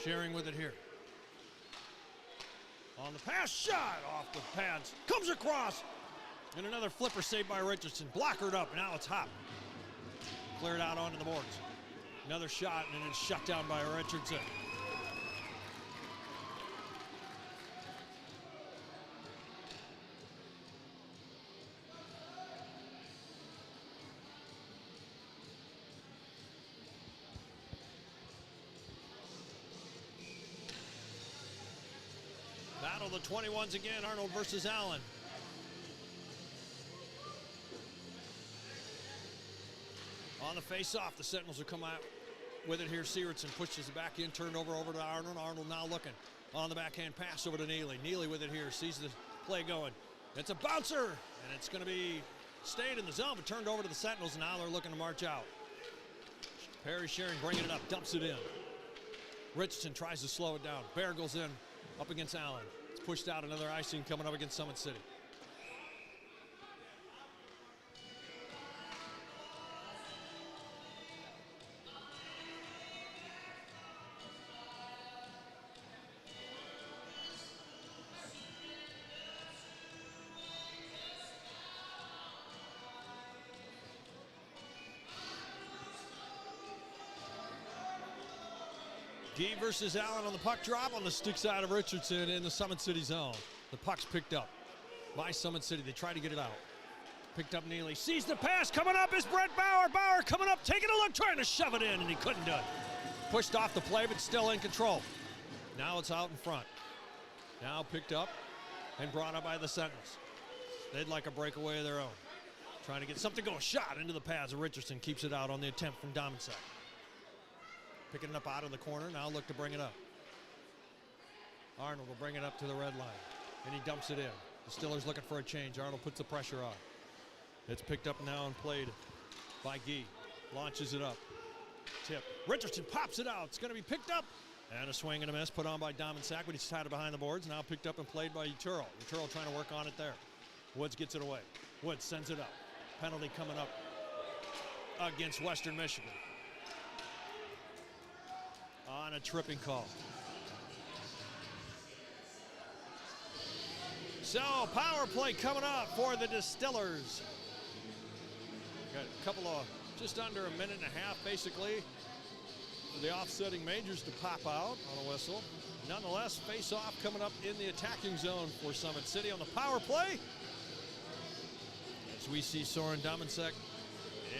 Sharing with it here. On the pass. Shot off the pads. Comes across. And another flipper saved by Richardson. Blockered up. Now it's Hop. Cleared out onto the boards. Another shot, and it's shut down by Richardson. battle the 21s again. Arnold versus Allen. On the face-off, the Sentinels will come out with it here. Sievertson pushes it back in, turned over to Arnold. Arnold now looking on the backhand pass over to Neely. Neely with it here, sees the play going. It's a bouncer, and it's going to be stayed in the zone, but turned over to the Sentinels, and now they're looking to march out. Perry Shearing bringing it up, dumps it in. Richardson tries to slow it down. Bear goes in, up against Allen. It's pushed out, another icing coming up against Summit City. Gee versus Allen on the puck drop on the stick side of Richardson in the Summit City zone. The puck's picked up by Summit City. They try to get it out. Picked up Neely. Sees the pass. Coming up is Brett Bauer. Bauer coming up, taking a look, trying to shove it in, and he couldn't do it. Pushed off the play, but still in control. Now it's out in front. Now picked up and brought up by the Sentinels. They'd like a breakaway of their own. Trying to get something going. Shot into the pads of Richardson. Keeps it out on the attempt from Domincek. Picking it up out of the corner, now look to bring it up. Arnold will bring it up to the red line, and he dumps it in. The Distillers looking for a change. Arnold puts the pressure on. It's picked up now and played by Guy. Launches it up. Tip. Richardson pops it out. It's going to be picked up. And a swing and a miss put on by Domincek, but he's tied it behind the boards. Now picked up and played by Uturo. Uturo trying to work on it there. Woods gets it away. Woods sends it up. Penalty coming up against Western Michigan. On a tripping call. So, power play coming up for the Distillers. Got a couple of, just under a minute and a half, basically, for the offsetting majors to pop out on a whistle. Nonetheless, face-off coming up in the attacking zone for Summit City on the power play. As we see Soren Domincek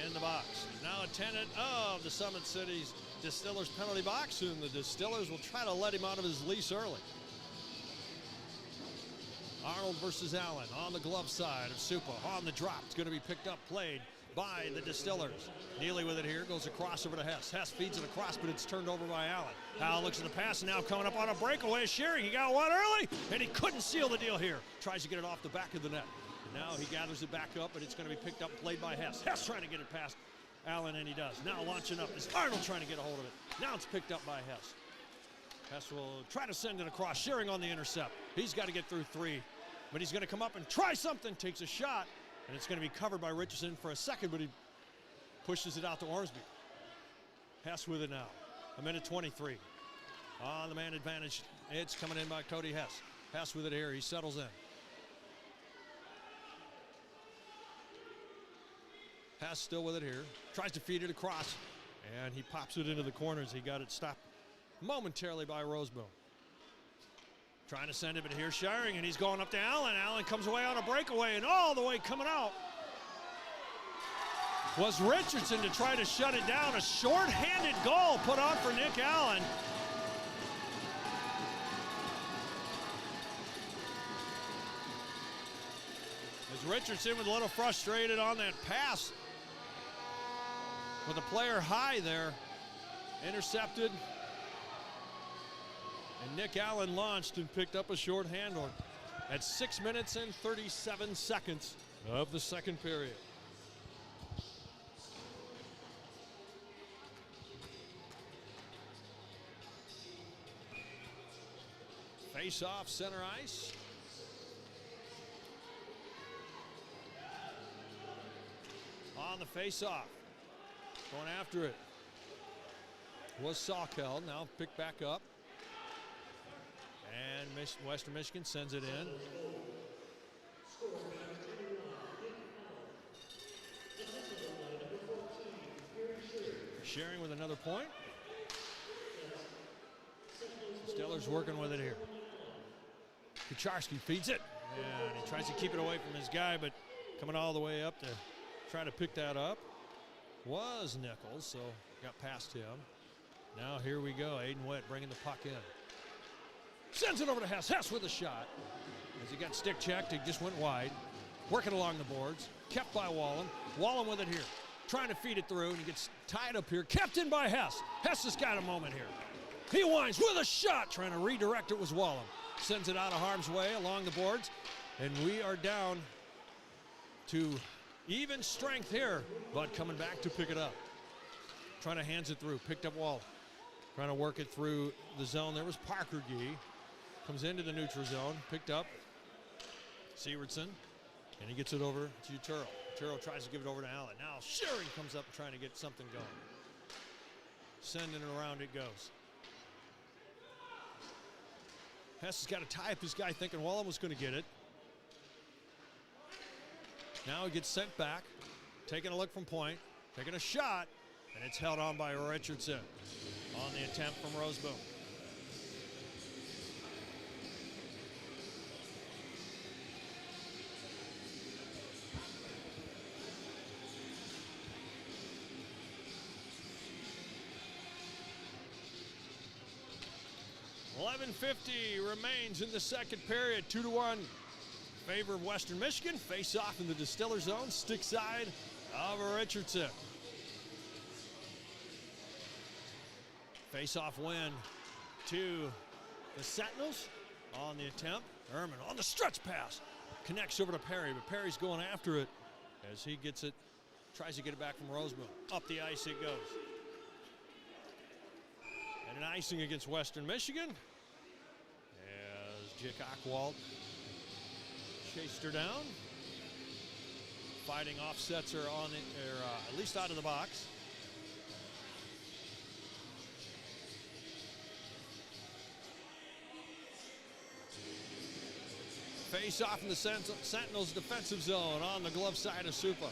in the box. He's now a tenant of the Summit City's Distillers penalty box, and the Distillers will try to let him out of his lease early. Arnold versus Allen on the glove side of Supa. On the drop, it's going to be picked up, played by the Distillers. Neely with it here, goes across over to Hess. Hess feeds it across, but it's turned over by Allen. Allen looks at the pass, and now coming up on a breakaway. Shearing, he got one early, and he couldn't seal the deal here. Tries to get it off the back of the net. Now he gathers it back up, but it's going to be picked up, played by Hess. Hess trying to get it past Allen, and he does. Now launching up is Arnold trying to get a hold of it. Now it's picked up by Hess. Hess will try to send it across. Shearing on the intercept. He's got to get through three, but he's going to come up and try something. Takes a shot, and it's going to be covered by Richardson for a second, but he pushes it out to Ormsby. Hess with it now. A minute 23. On the man advantage. It's coming in by Cody Hess. Hess with it here. He settles in. Hess still with it here. Tries to feed it across, and he pops it into the corners. He got it stopped momentarily by Roseboom. Trying to send it, but here's Shearing, and he's going up to Allen. Allen comes away on a breakaway, and all the way coming out was Richardson to try to shut it down. A short-handed goal put on for Nick Allen. As Richardson was a little frustrated on that pass with a player high there, intercepted, and Nick Allen launched and picked up a short handle at 6 minutes and 37 seconds of the second period. Face off center ice. On the face off. Going after it was Sawkel, now picked back up. And Western Michigan sends it in. Shearing with another point. Distillers working with it here. Kucharski feeds it, and he tries to keep it away from his guy, but coming all the way up to try to pick that up was Nichols, so got past him. Now here we go, Aiden Witt bringing the puck in. Sends it over to Hess. Hess with a shot. As he got stick checked, he just went wide. Working along the boards. Kept by Wallem. Wallem with it here. Trying to feed it through, and he gets tied up here. Kept in by Hess. Hess has got a moment here. He winds with a shot. Trying to redirect it was Wallem. Sends it out of harm's way along the boards. And we are down to even strength here. But coming back to pick it up. Trying to hands it through. Picked up Wallem. Trying to work it through the zone. There was Parker Gee. Comes into the neutral zone. Picked up. Sewardson. And he gets it over to Turl. Turl tries to give it over to Allen. Now Shearing comes up trying to get something going. Sending it around it goes. Hess has got to tie up his guy thinking Wallem was going to get it. Now he gets sent back. Taking a look from point. Taking a shot. And it's held on by Richardson on the attempt from Roseboom. .11:50 remains in the second period. 2-1 favor of Western Michigan. Face off in the Distiller zone. Stick side of Richardson. Face off win to the Sentinels on the attempt. Ehrman on the stretch pass. Connects over to Perry, but Perry's going after it as he gets it. Tries to get it back from Roseboom. Up the ice it goes. And an icing against Western Michigan as Jick Ockwald chased her down. Fighting offsets her on at least out of the box. Face off in the Sentinels defensive zone on the glove side of Supa.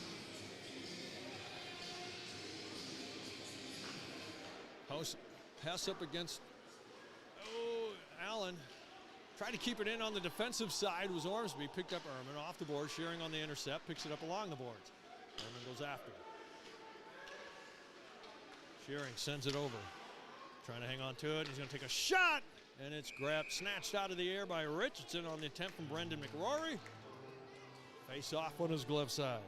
Hess up against Allen. Tried to keep it in on the defensive side was Ormsby. Picked up Ehrman off the board. Shearing on the intercept. Picks it up along the boards. Ehrman goes after it. Shearing sends it over. Trying to hang on to it. He's going to take a shot. And it's grabbed, snatched out of the air by Richardson on the attempt from Brendan McRory. Face off on his glove side.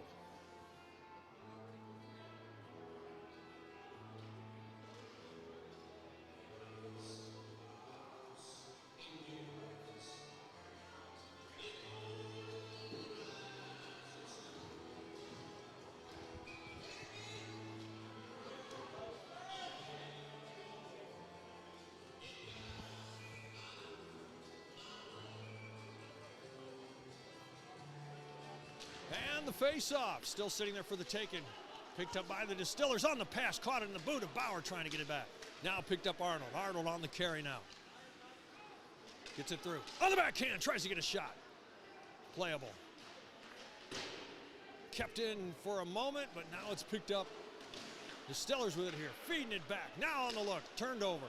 And the face-off, still sitting there for the taking. Picked up by the Distillers on the pass, caught it in the boot of Bauer trying to get it back. Now picked up Arnold. Arnold on the carry now. Gets it through. On the backhand, tries to get a shot. Playable. Kept in for a moment, but now it's picked up. Distillers with it here, feeding it back. Now on the look, turned over.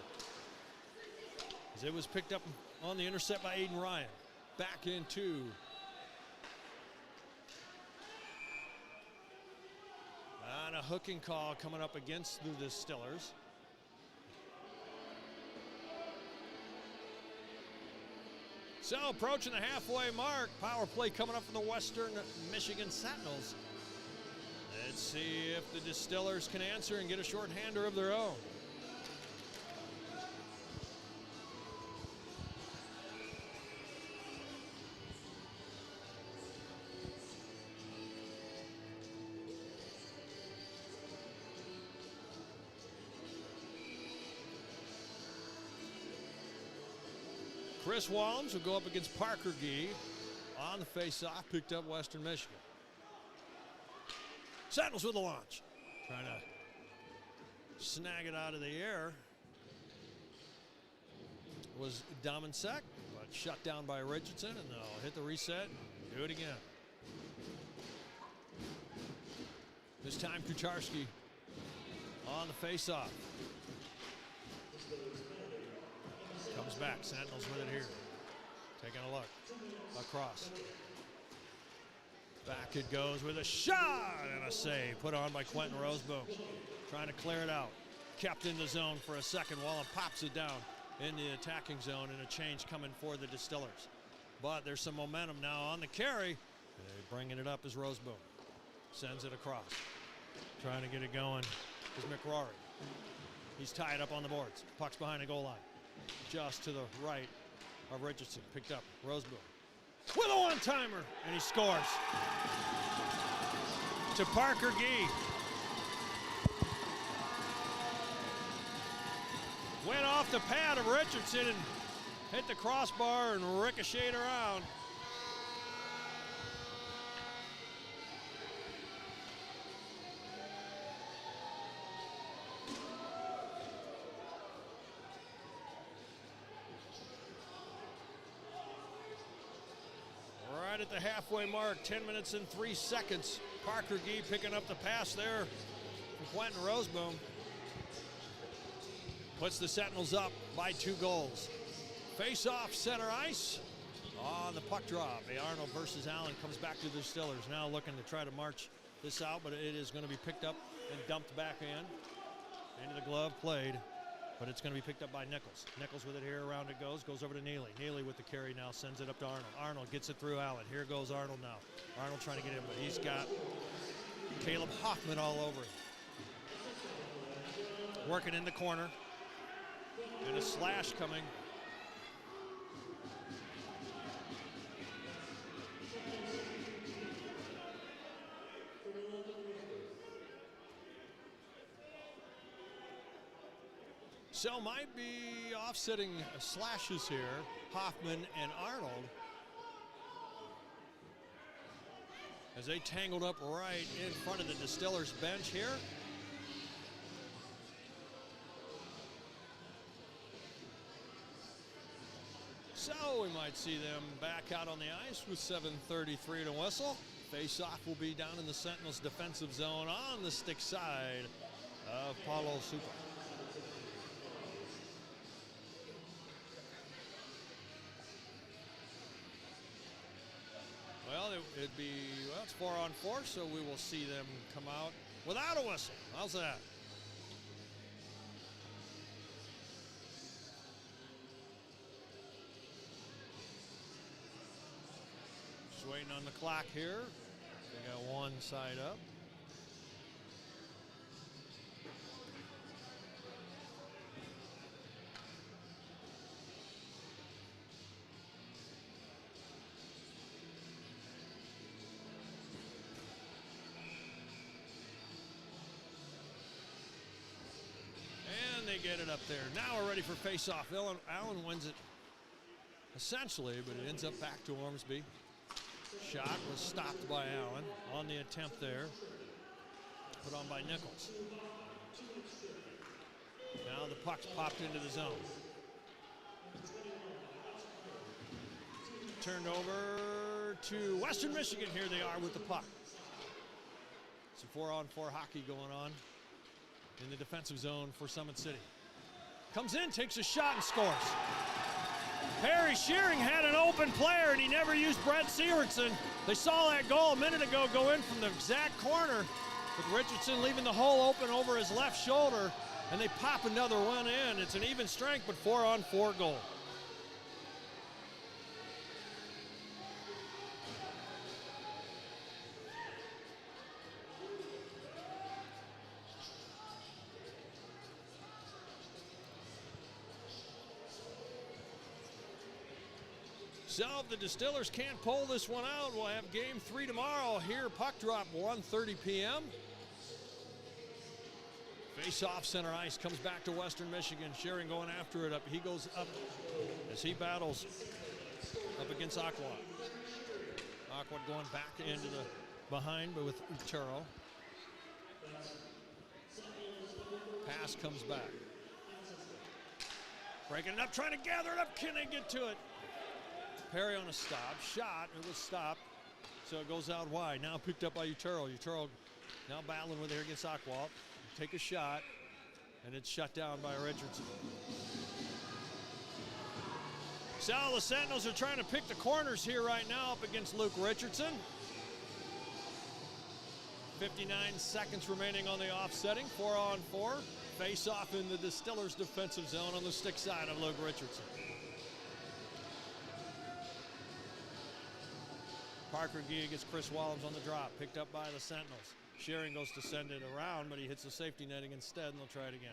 As it was picked up on the intercept by Aiden Ryan. Back into and a hooking call coming up against the Distillers. So approaching the halfway mark. Power play coming up from the Western Michigan Sentinels. Let's see if the Distillers can answer and get a shorthander of their own. Chris Wallams will go up against Parker Gee on the face-off. Picked up Western Michigan. Sentinels with the launch. Trying to snag it out of the air was Dominsek, but shut down by Richardson, and they'll hit the reset and do it again. This time Kucharski on the face-off. Comes back, Sentinels with it here. Taking a look, across. Back it goes with a shot and a save put on by Quentin Roseboom. Trying to clear it out. Kept in the zone for a second. Wallem pops it down. in the attacking zone, and a change coming for the Distillers. But there's some momentum now on the carry. Bringing it up is Roseboom. Sends it across. Trying to get it going is McRory. He's tied up on the boards. Puck's behind the goal line. Just to the right of Richardson. Picked up. Roseboom with a one-timer, and he scores. To Parker Gee. Went off the pad of Richardson and hit the crossbar and ricocheted around. Right at the halfway mark, 10 minutes and 3 seconds. Parker Gee picking up the pass there from Quentin Roseboom. Puts the Sentinels up by 2 goals. Face off center ice on the puck drop. Arnold versus Allen comes back to the Distillers. Now looking to try to march this out, but it is going to be picked up and dumped back into the glove, played. But it's going to be picked up by Nichols. Nichols with it here, around it goes over to Neely. Neely with the carry now, sends it up to Arnold. Arnold gets it through Allen. Here goes Arnold now. Arnold trying to get in, but he's got Caleb Hoffman all over him. Working in the corner. And a slash coming. So might be offsetting slashes here, Hoffman and Arnold, as they tangled up right in front of the Distillers bench here. So we might see them back out on the ice with 7:33 to whistle. Face-off will be down in the Sentinels defensive zone on the stick side of Paulo Super. Well, it'd be, well, it's 4-on-4, so we will see them come out without a whistle. How's that? Just waiting on the clock here. They got one side up. They get it up there. Now we're ready for face-off. Allen wins it essentially, but it ends up back to Ormsby. Shot was stopped by Allen on the attempt there. Put on by Nichols. Now the puck's popped into the zone. Turned over to Western Michigan. Here they are with the puck. Some 4-on-4 hockey going on in the defensive zone for Summit City. Comes in, takes a shot, and scores. Harry Shearing had an open player, and he never used Brett Sievertson. They saw that goal a minute ago go in from the exact corner, with Richardson leaving the hole open over his left shoulder, and they pop another one in. It's an even strength, but 4-on-4 goal. So if the Distillers can't pull this one out, we'll have game 3 tomorrow here. Puck drop 1:30 p.m. Face-off center ice comes back to Western Michigan. Shearing going after it up. He goes up as he battles up against Aquat. Aquat going back into the behind, but with Utero. Pass comes back. Breaking it up, trying to gather it up. Can they get to it? Perry on a stop. Shot. It was stopped. So it goes out wide. Now picked up by Utero. Utero now battling with it here against Aquat. Take a shot. And it's shut down by Richardson. So the Sentinels are trying to pick the corners here right now up against Luke Richardson. 59 seconds remaining on the offsetting. 4-on-4. Face off in the Distillers defensive zone on the stick side of Luke Richardson. Parker Gee gets Chris Wallums on the drop, picked up by the Sentinels. Shearing goes to send it around, but he hits the safety netting instead, and they'll try it again.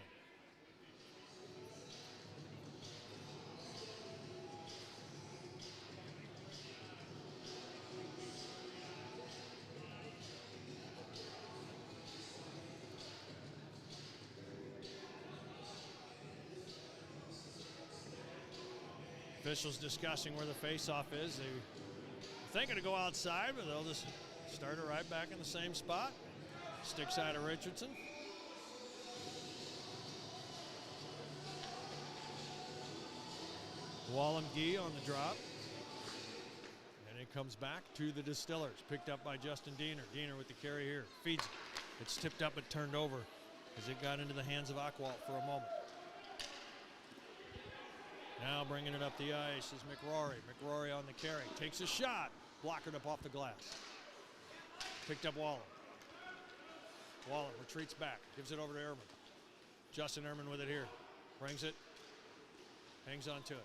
Officials discussing where the face-off is. They're thinking to go outside, but they'll just start it right back in the same spot. Stick side of Richardson. Wallum Gee on the drop. And it comes back to the Distillers. Picked up by Justin Diener. Diener with the carry here. Feeds it. It's tipped up and turned over as it got into the hands of Ockwalt for a moment. Now bringing it up the ice is McRory. McRory on the carry. Takes a shot. Blockered up off the glass. Picked up Wallum. Wallum retreats back. Gives it over to Ehrman. Justin Ehrman with it here. Brings it. Hangs on to it.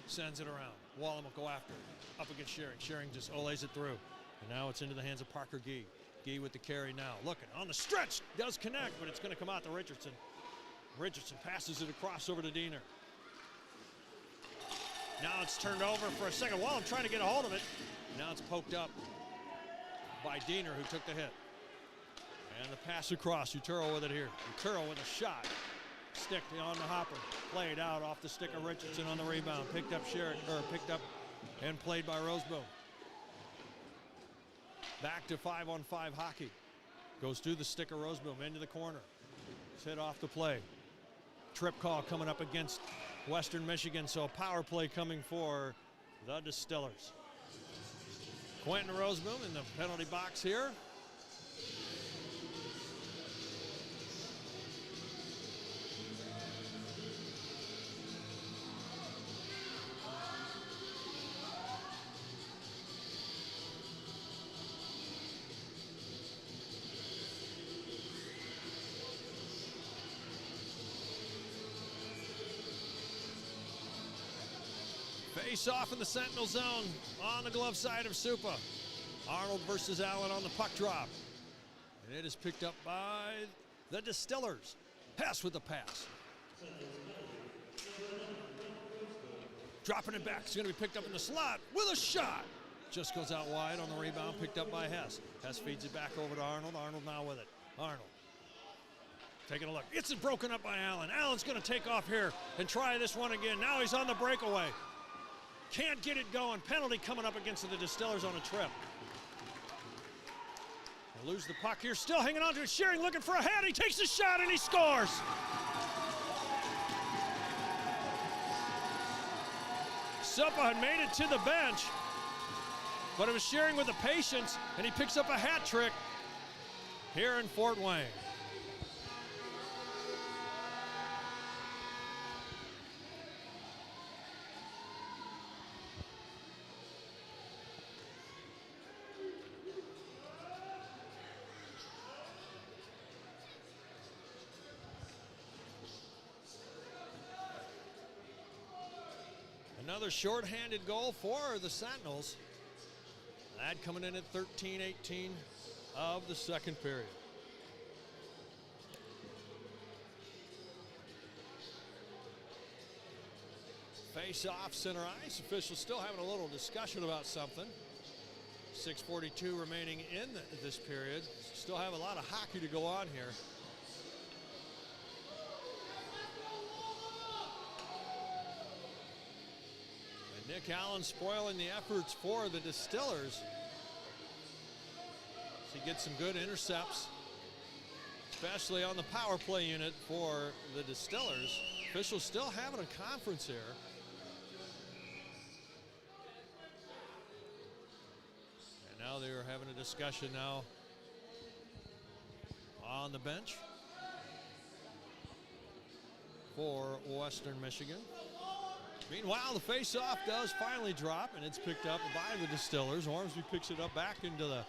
Sends it around. Wallum will go after it. Up against Shearing. Shearing just olays it through. And now it's into the hands of Parker Gee. Gee with the carry now. Looking on the stretch. Does connect, but it's going to come out to Richardson. Richardson passes it across over to Diener. Now it's turned over for a second. Wallum trying to get a hold of it. Now it's poked up by Diener, who took the hit. And the pass across. Utero with it here. Utero with a shot. Stick on the hopper. Played out off the stick of Richardson on the rebound. Picked up and played by Roseboom. Back to 5-on-5 hockey. Goes through the stick of Roseboom into the corner. It's hit off the play. Trip call coming up against Western Michigan, so a power play coming for the Distillers. Quentin Roseboom in the penalty box here. Face off in the Sentinel zone on the glove side of Supa. Arnold versus Allen on the puck drop. And it is picked up by the Distillers. Hess with the pass. Dropping it back. It's going to be picked up in the slot with a shot. Just goes out wide on the rebound, picked up by Hess. Hess feeds it back over to Arnold. Arnold now with it. Arnold. Taking a look. It's broken up by Allen. Allen's going to take off here and try this one again. Now he's on the breakaway. Can't get it going. Penalty coming up against the Distillers on a trip. They lose the puck here. Still hanging on to it. Shearing looking for a head. He takes a shot and he scores. Supa had made it to the bench, but it was Shearing with the patience, and he picks up a hat trick here in Fort Wayne. Another shorthanded goal for the Sentinels. That coming in at 13-18 of the second period. Face off center ice. Officials still having a little discussion about something. 6:42 remaining in this period. Still have a lot of hockey to go on here. Nick Allen spoiling the efforts for the Distillers. He gets some good intercepts, especially on the power play unit for the Distillers. Officials still having a conference here. And now they are having a discussion now on the bench for Western Michigan. Meanwhile, the face-off does finally drop, and it's picked up by the Distillers. Ormsby picks it up back into the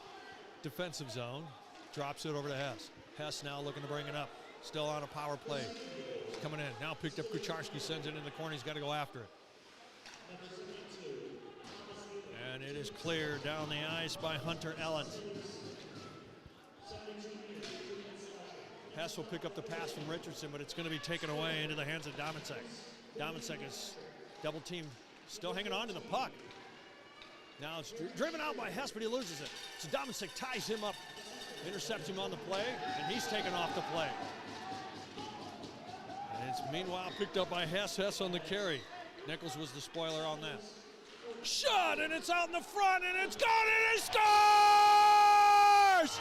defensive zone, drops it over to Hess. Hess now looking to bring it up. Still on a power play. He's coming in. Now picked up Kucharski, sends it in the corner. He's got to go after it. And it is cleared down the ice by Hunter Ellett. Hess will pick up the pass from Richardson, but it's going to be taken away into the hands of Domacek. Domacek is double teamed, still hanging on to the puck. Now it's driven out by Hess, but he loses it. So Domacek ties him up, intercepts him on the play, and he's taken off the play. And it's meanwhile picked up by Hess. Hess on the carry. Nichols was the spoiler on that. Shot, and it's out in the front, and it's gone, and he scores!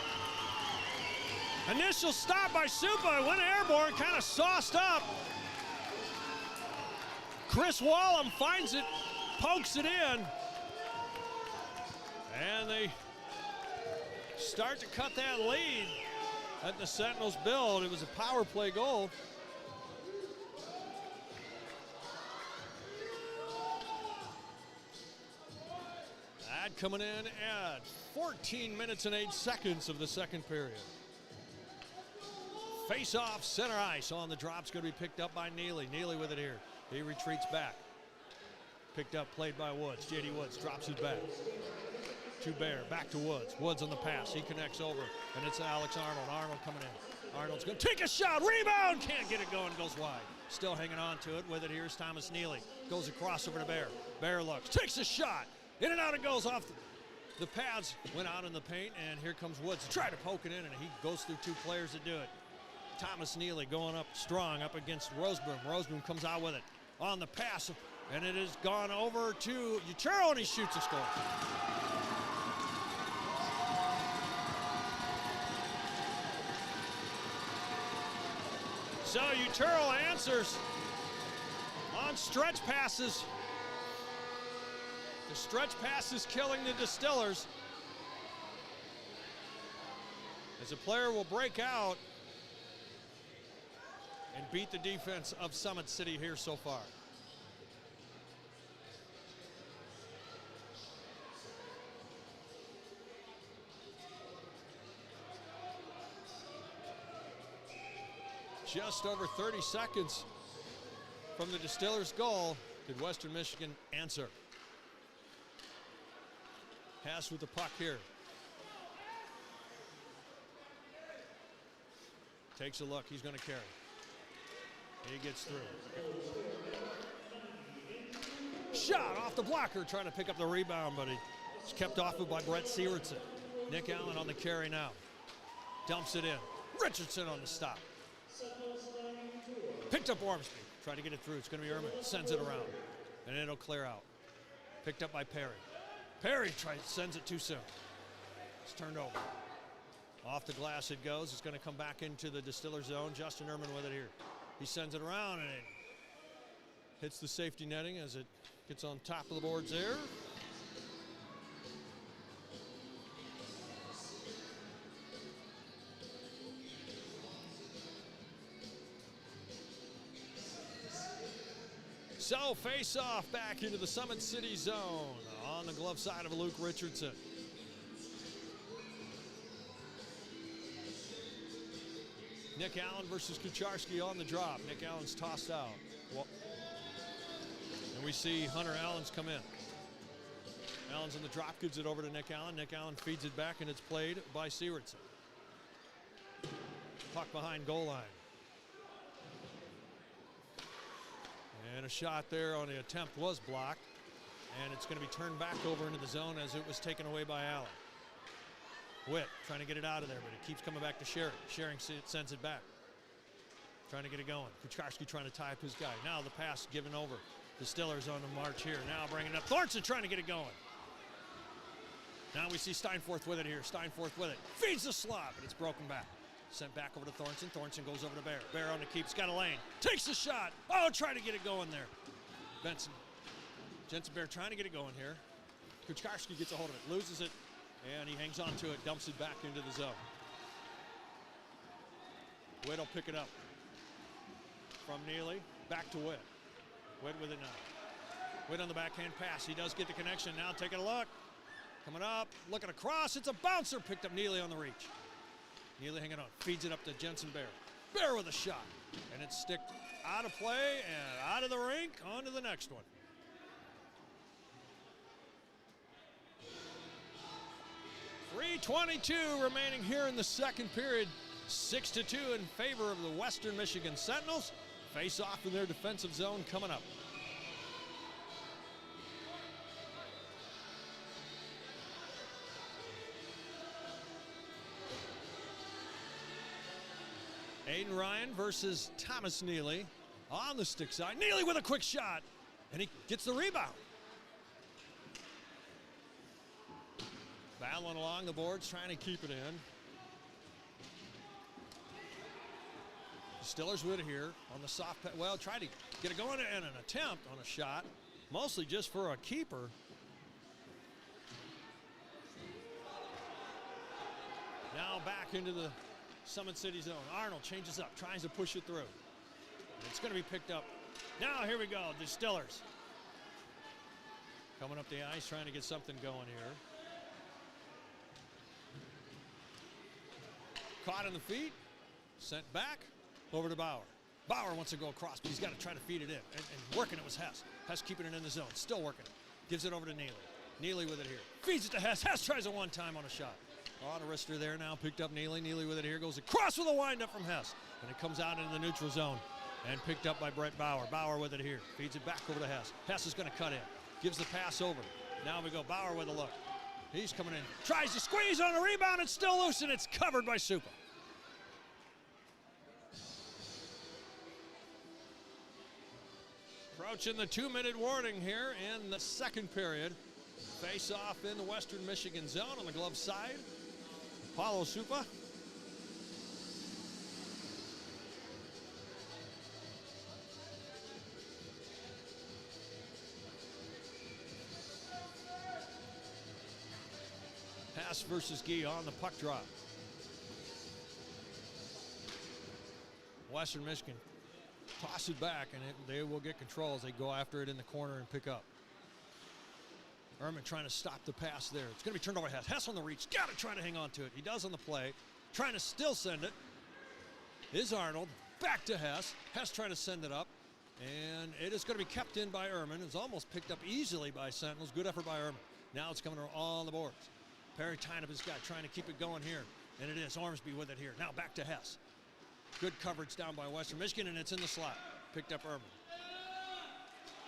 Initial stop by Supa, went airborne, kind of sauced up. Chris Wallem finds it, pokes it in, and they start to cut that lead that the Sentinels build. It was a power play goal. That coming in at 14 minutes and 8 seconds of the second period. Face off, center ice on the drop's going to be picked up by Neely. Neely with it here. He retreats back. Picked up, played by Woods. J.D. Woods drops his back. To Bear, back to Woods. Woods on the pass. He connects over, and it's Alex Arnold. Arnold coming in. Arnold's going to take a shot. Rebound! Can't get it going. Goes wide. Still hanging on to it. With it here's Thomas Neely. Goes across over to Bear. Bear looks. Takes a shot. In and out it goes off the pads. Went out in the paint, and here comes Woods. Try to poke it in, and he goes through two players to do it. Thomas Neely going up strong up against Roseboom. Roseboom comes out with it on the pass, and it has gone over to Utero, and he shoots a score. So Utero answers on stretch passes. The stretch pass is killing the Distillers, as a player will break out and beat the defense of Summit City here so far. Just over 30 seconds from the Distillers' goal. Did Western Michigan answer? Hess with the puck here. Takes a look. He's going to carry. He gets through. Shot off the blocker, trying to pick up the rebound, but he's kept off it by Brett Siewertson. Nick Allen on the carry now. Dumps it in. Richardson on the stop. Picked up Ormsby. Trying to get it through. It's going to be Ehrman. Sends it around. And it'll clear out. Picked up by Perry. Perry sends it too soon. It's turned over. Off the glass it goes. It's going to come back into the Distiller zone. Justin Ehrman with it here. He sends it around, and it hits the safety netting as it gets on top of the boards there. So face off back into the Summit City zone on the glove side of Luke Richardson. Nick Allen versus Kucharski on the drop. Nick Allen's tossed out. And we see Hunter Allen's come in. Allen's on the drop, gives it over to Nick Allen. Nick Allen feeds it back, and it's played by Siewertson. Puck behind goal line. And a shot there on the attempt was blocked. And it's going to be turned back over into the zone as it was taken away by Allen. Witt trying to get it out of there, but it keeps coming back to Schering. Schering sends it back. Trying to get it going. Kucharski trying to tie up his guy. Now the pass given over. Distillers on the march here. Now bringing it up. Thornton trying to get it going. Now we see Steinforth with it here. Steinforth with it. Feeds the slot, but it's broken back. Sent back over to Thornton. Thornton goes over to Bear. Bear on the keep. He's got a lane. Takes the shot. Oh, trying to get it going there. Jensen Bear trying to get it going here. Kucharski gets a hold of it. Loses it. And he hangs on to it, dumps it back into the zone. Witt will pick it up. From Neely, back to Witt. Witt with it now. Witt on the backhand pass. He does get the connection. Now taking a look. Coming up, looking across. It's a bouncer. Picked up Neely on the reach. Neely hanging on. Feeds it up to Jensen Bear. Bear with a shot. And it's sticked out of play and out of the rink. On to the next one. .322 remaining here in the second period. 6-2 in favor of the Western Michigan Sentinels. Face off in their defensive zone coming up. Aiden Ryan versus Thomas Neely on the stick side. Neely with a quick shot, and he gets the rebound. Battling along the boards, trying to keep it in. Distillers with it here on the soft pad. Well, try to get it going in an attempt on a shot, mostly just for a keeper. Now back into the Summit City zone. Arnold changes up, tries to push it through. It's going to be picked up. Now here we go, Distillers. Coming up the ice, trying to get something going here. Caught in the feet, sent back, over to Bauer. Bauer wants to go across, but he's got to try to feed it in. And working it was Hess. Hess keeping it in the zone, still working it. Gives it over to Neely. Neely with it here. Feeds it to Hess. Hess tries it one time on a shot. On a wrister there now, picked up Neely. Neely with it here, goes across with a windup from Hess. And it comes out into the neutral zone and picked up by Brett Bauer. Bauer with it here, feeds it back over to Hess. Hess is going to cut in, gives the pass over. Now we go Bauer with a look. He's coming in, tries to squeeze on a rebound, it's still loose and it's covered by Supa. Approaching the 2-minute warning here in the second period. Face off in the Western Michigan zone on the glove side. Paulo Supa. Pass versus Gee on the puck drop. Western Michigan toss it back and they will get control as they go after it in the corner and pick up. Ehrman trying to stop the pass there. It's going to be turned over to Hess. Hess on the reach. Got to try to hang on to it. He does on the play. Trying to still send it is Arnold. Back to Hess. Hess trying to send it up. And it is going to be kept in by Ehrman. It's almost picked up easily by Sentinels. Good effort by Ehrman. Now it's coming on the boards. Perry tying up his guy, trying to keep it going here. And it is Ormsby with it here. Now back to Hess. Good coverage down by Western Michigan, and it's in the slot. Picked up Ehrman.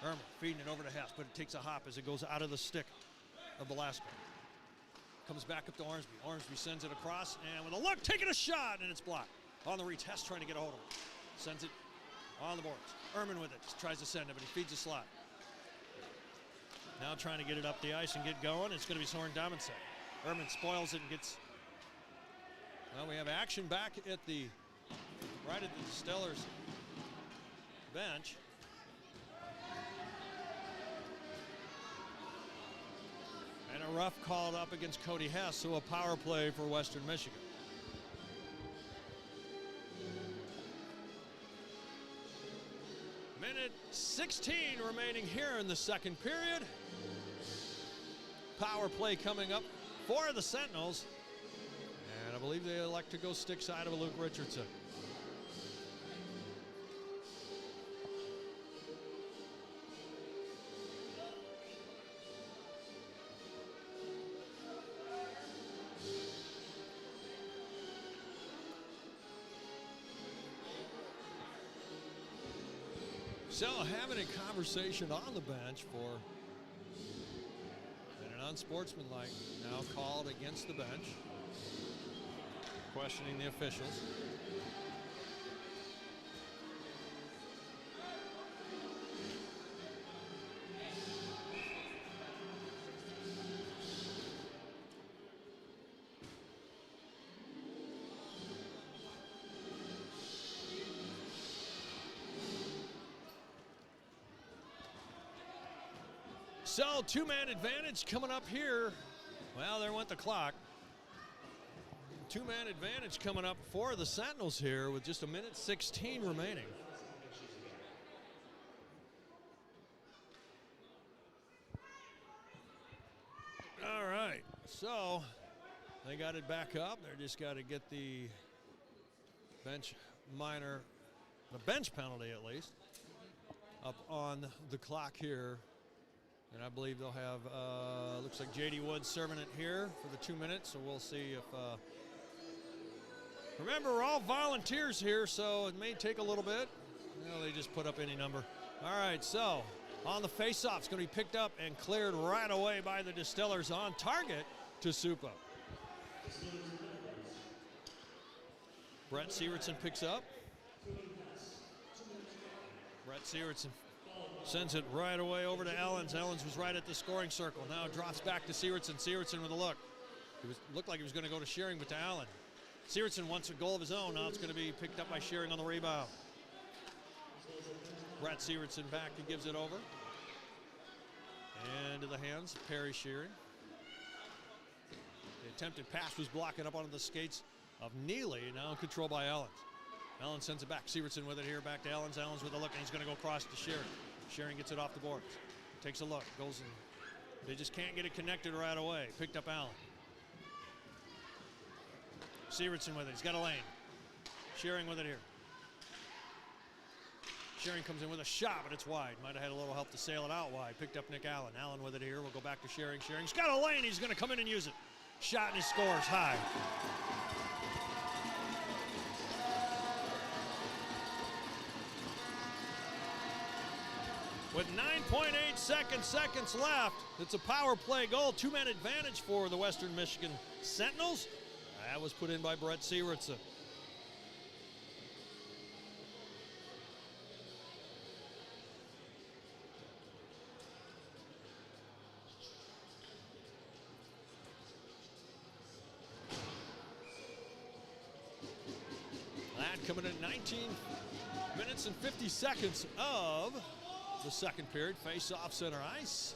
Ehrman feeding it over to Hess, but it takes a hop as it goes out of the stick of Velasco. Comes back up to Ormsby. Ormsby sends it across, and with a look, taking a shot, and it's blocked. On the reach, Hess trying to get a hold of it. Sends it on the boards. Ehrman with it, tries to send it, but he feeds the slot. Now trying to get it up the ice and get going. It's going to be Soren Dominson. Ehrman spoils it and gets... Well, we have action back at the... right at the Distillers bench. And a rough called up against Cody Hess, so a power play for Western Michigan. Minute 16 remaining here in the second period. Power play coming up for the Sentinels. And I believe they elect to go stick side of Luke Richardson. So having a conversation on the bench for an unsportsmanlike now called against the bench, questioning the officials. So, two-man advantage coming up here. Well, there went the clock. Two-man advantage coming up for the Sentinels here with just a minute 16 remaining. All right, so they got it back up. They just got to get the bench the bench penalty at least, up on the clock here. And I believe they'll have, looks like J.D. Woods serving it here for the 2 minutes, so we'll see if, remember, we're all volunteers here, so it may take a little bit. They just put up any number. All right, so on the face-off, it's going to be picked up and cleared right away by the Distillers on target to Supa. Brett Sievertson picks up. Brett Sievertson sends it right away over to Ellens. Ellens was right at the scoring circle. Now drops back to Sievertson. Sievertson with a look. Looked like he was going to go to Shearing, but to Allen. Sievertson wants a goal of his own. Now it's going to be picked up by Shearing on the rebound. Brett Sievertson back. He gives it over. And to the hands of Perry Shearing. The attempted pass was blocking up onto the skates of Neely. Now in control by Ellens. Ellens sends it back. Sievertson with it here. Back to Ellens. Ellens with a look, and he's going to go across to Shearing. Shearing gets it off the boards. Takes a look. Goes in. They just can't get it connected right away. Picked up Allen. Sievertson with it. He's got a lane. Shearing with it here. Shearing comes in with a shot, but it's wide. Might have had a little help to sail it out wide. Picked up Nick Allen. Allen with it here. We'll go back to Shearing. Shearing's got a lane. He's going to come in and use it. Shot, and he scores high. With 9.8 seconds left, it's a power play goal. 2-man advantage for the Western Michigan Sentinels. That was put in by Brett Sievertson. That coming in 19 minutes and 50 seconds of the second period. Face off center ice.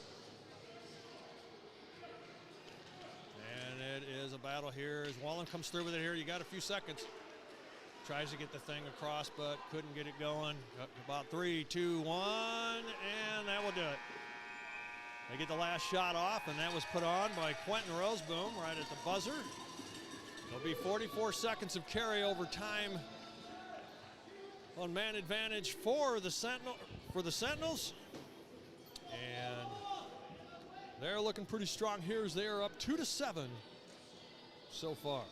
And it is a battle here as Wallen comes through with it here. You got a few seconds. Tries to get the thing across, but couldn't get it going. About 3, 2, 1, and that will do it. They get the last shot off, and that was put on by Quentin Roseboom right at the buzzer. There'll be 44 seconds of carryover time on man advantage for the Sentinels. And they're looking pretty strong here as they are up 2-7 so far.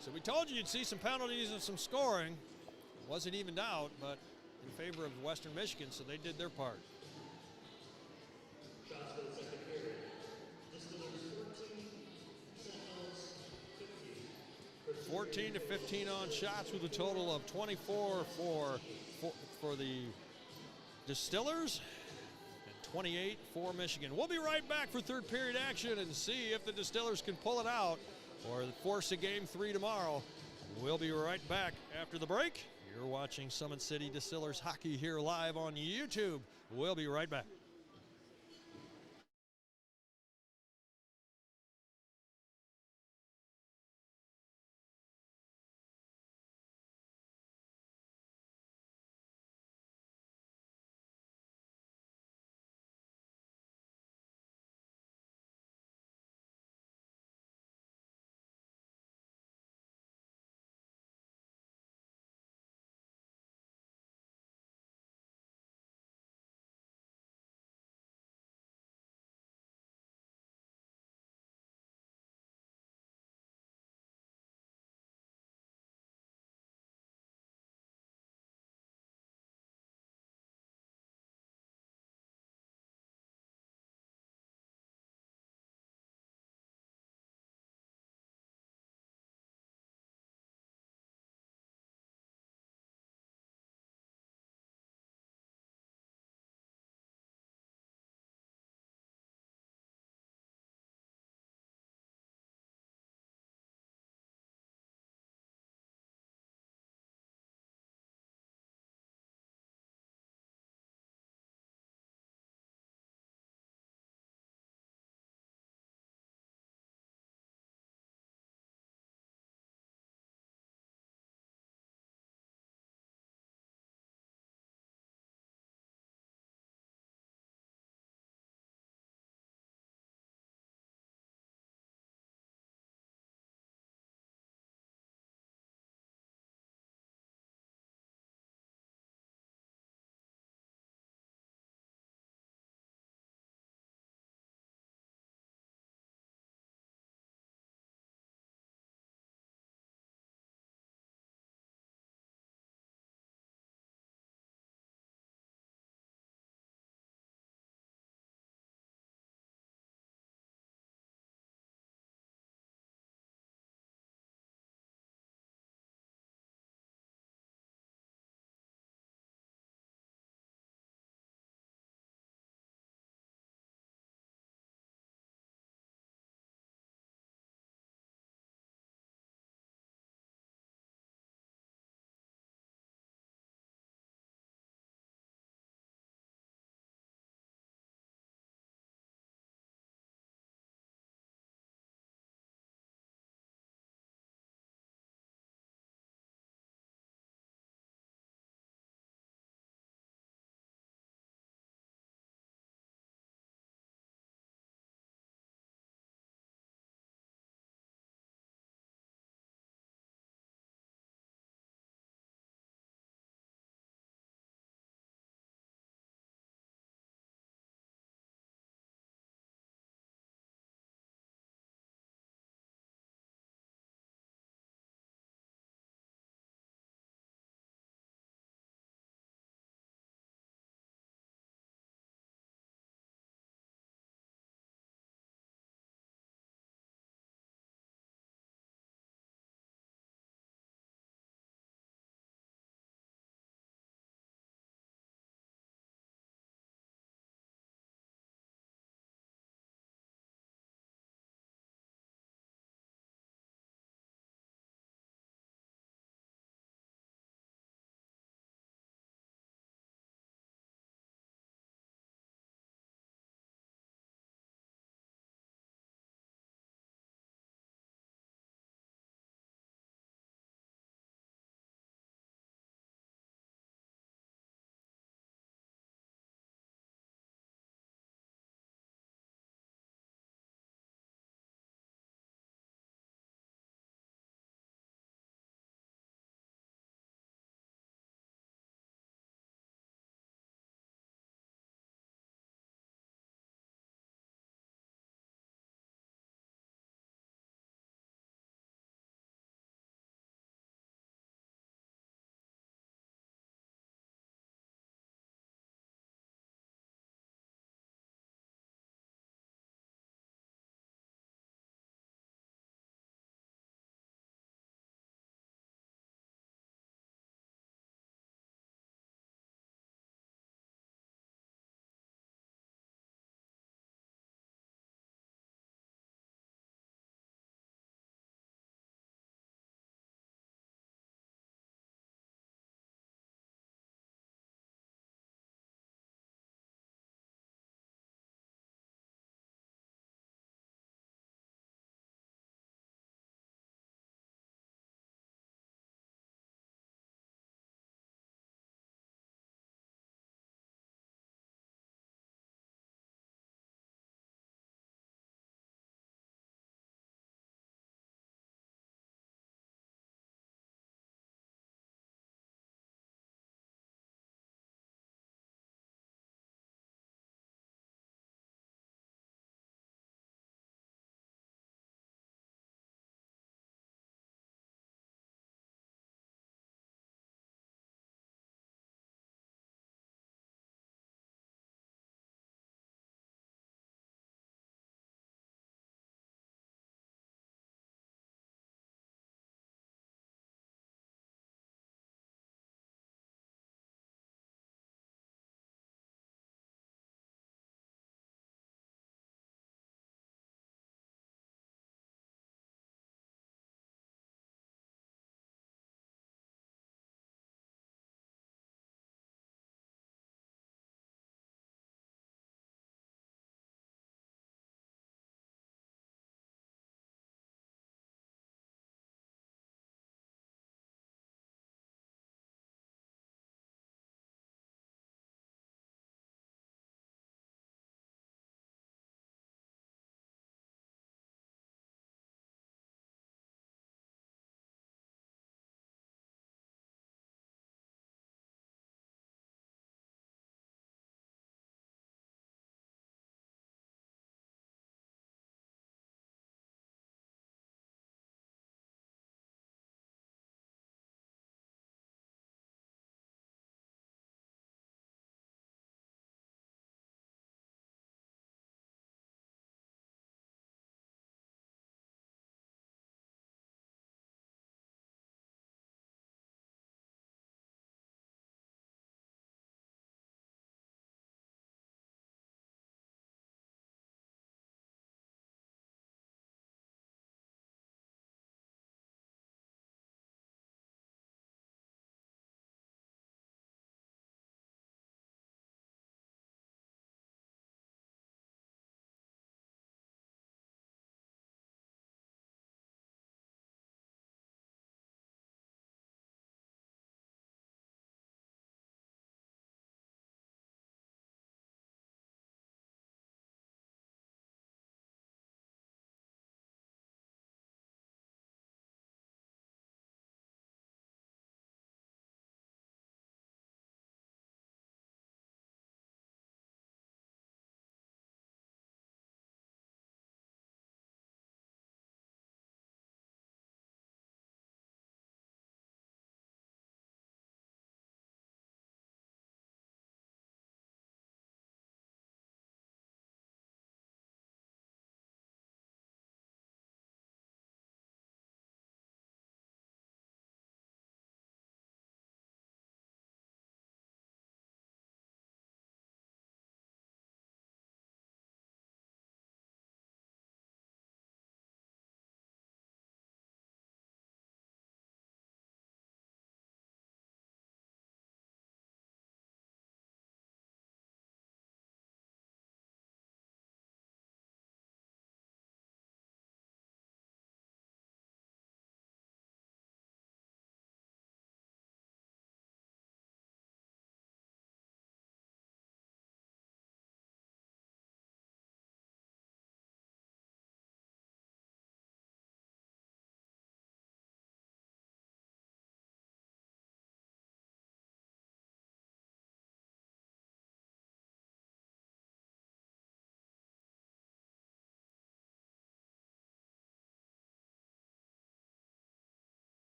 So we told you you'd see some penalties and some scoring. Wasn't evened out, but in favor of Western Michigan, so they did their part. 14-15 on shots with a total of 24 for the Distillers and 28 for Michigan. We'll be right back for third period action and see if the Distillers can pull it out or force a game 3 tomorrow. We'll be right back after the break. You're watching Summit City Distillers hockey here live on YouTube. We'll be right back.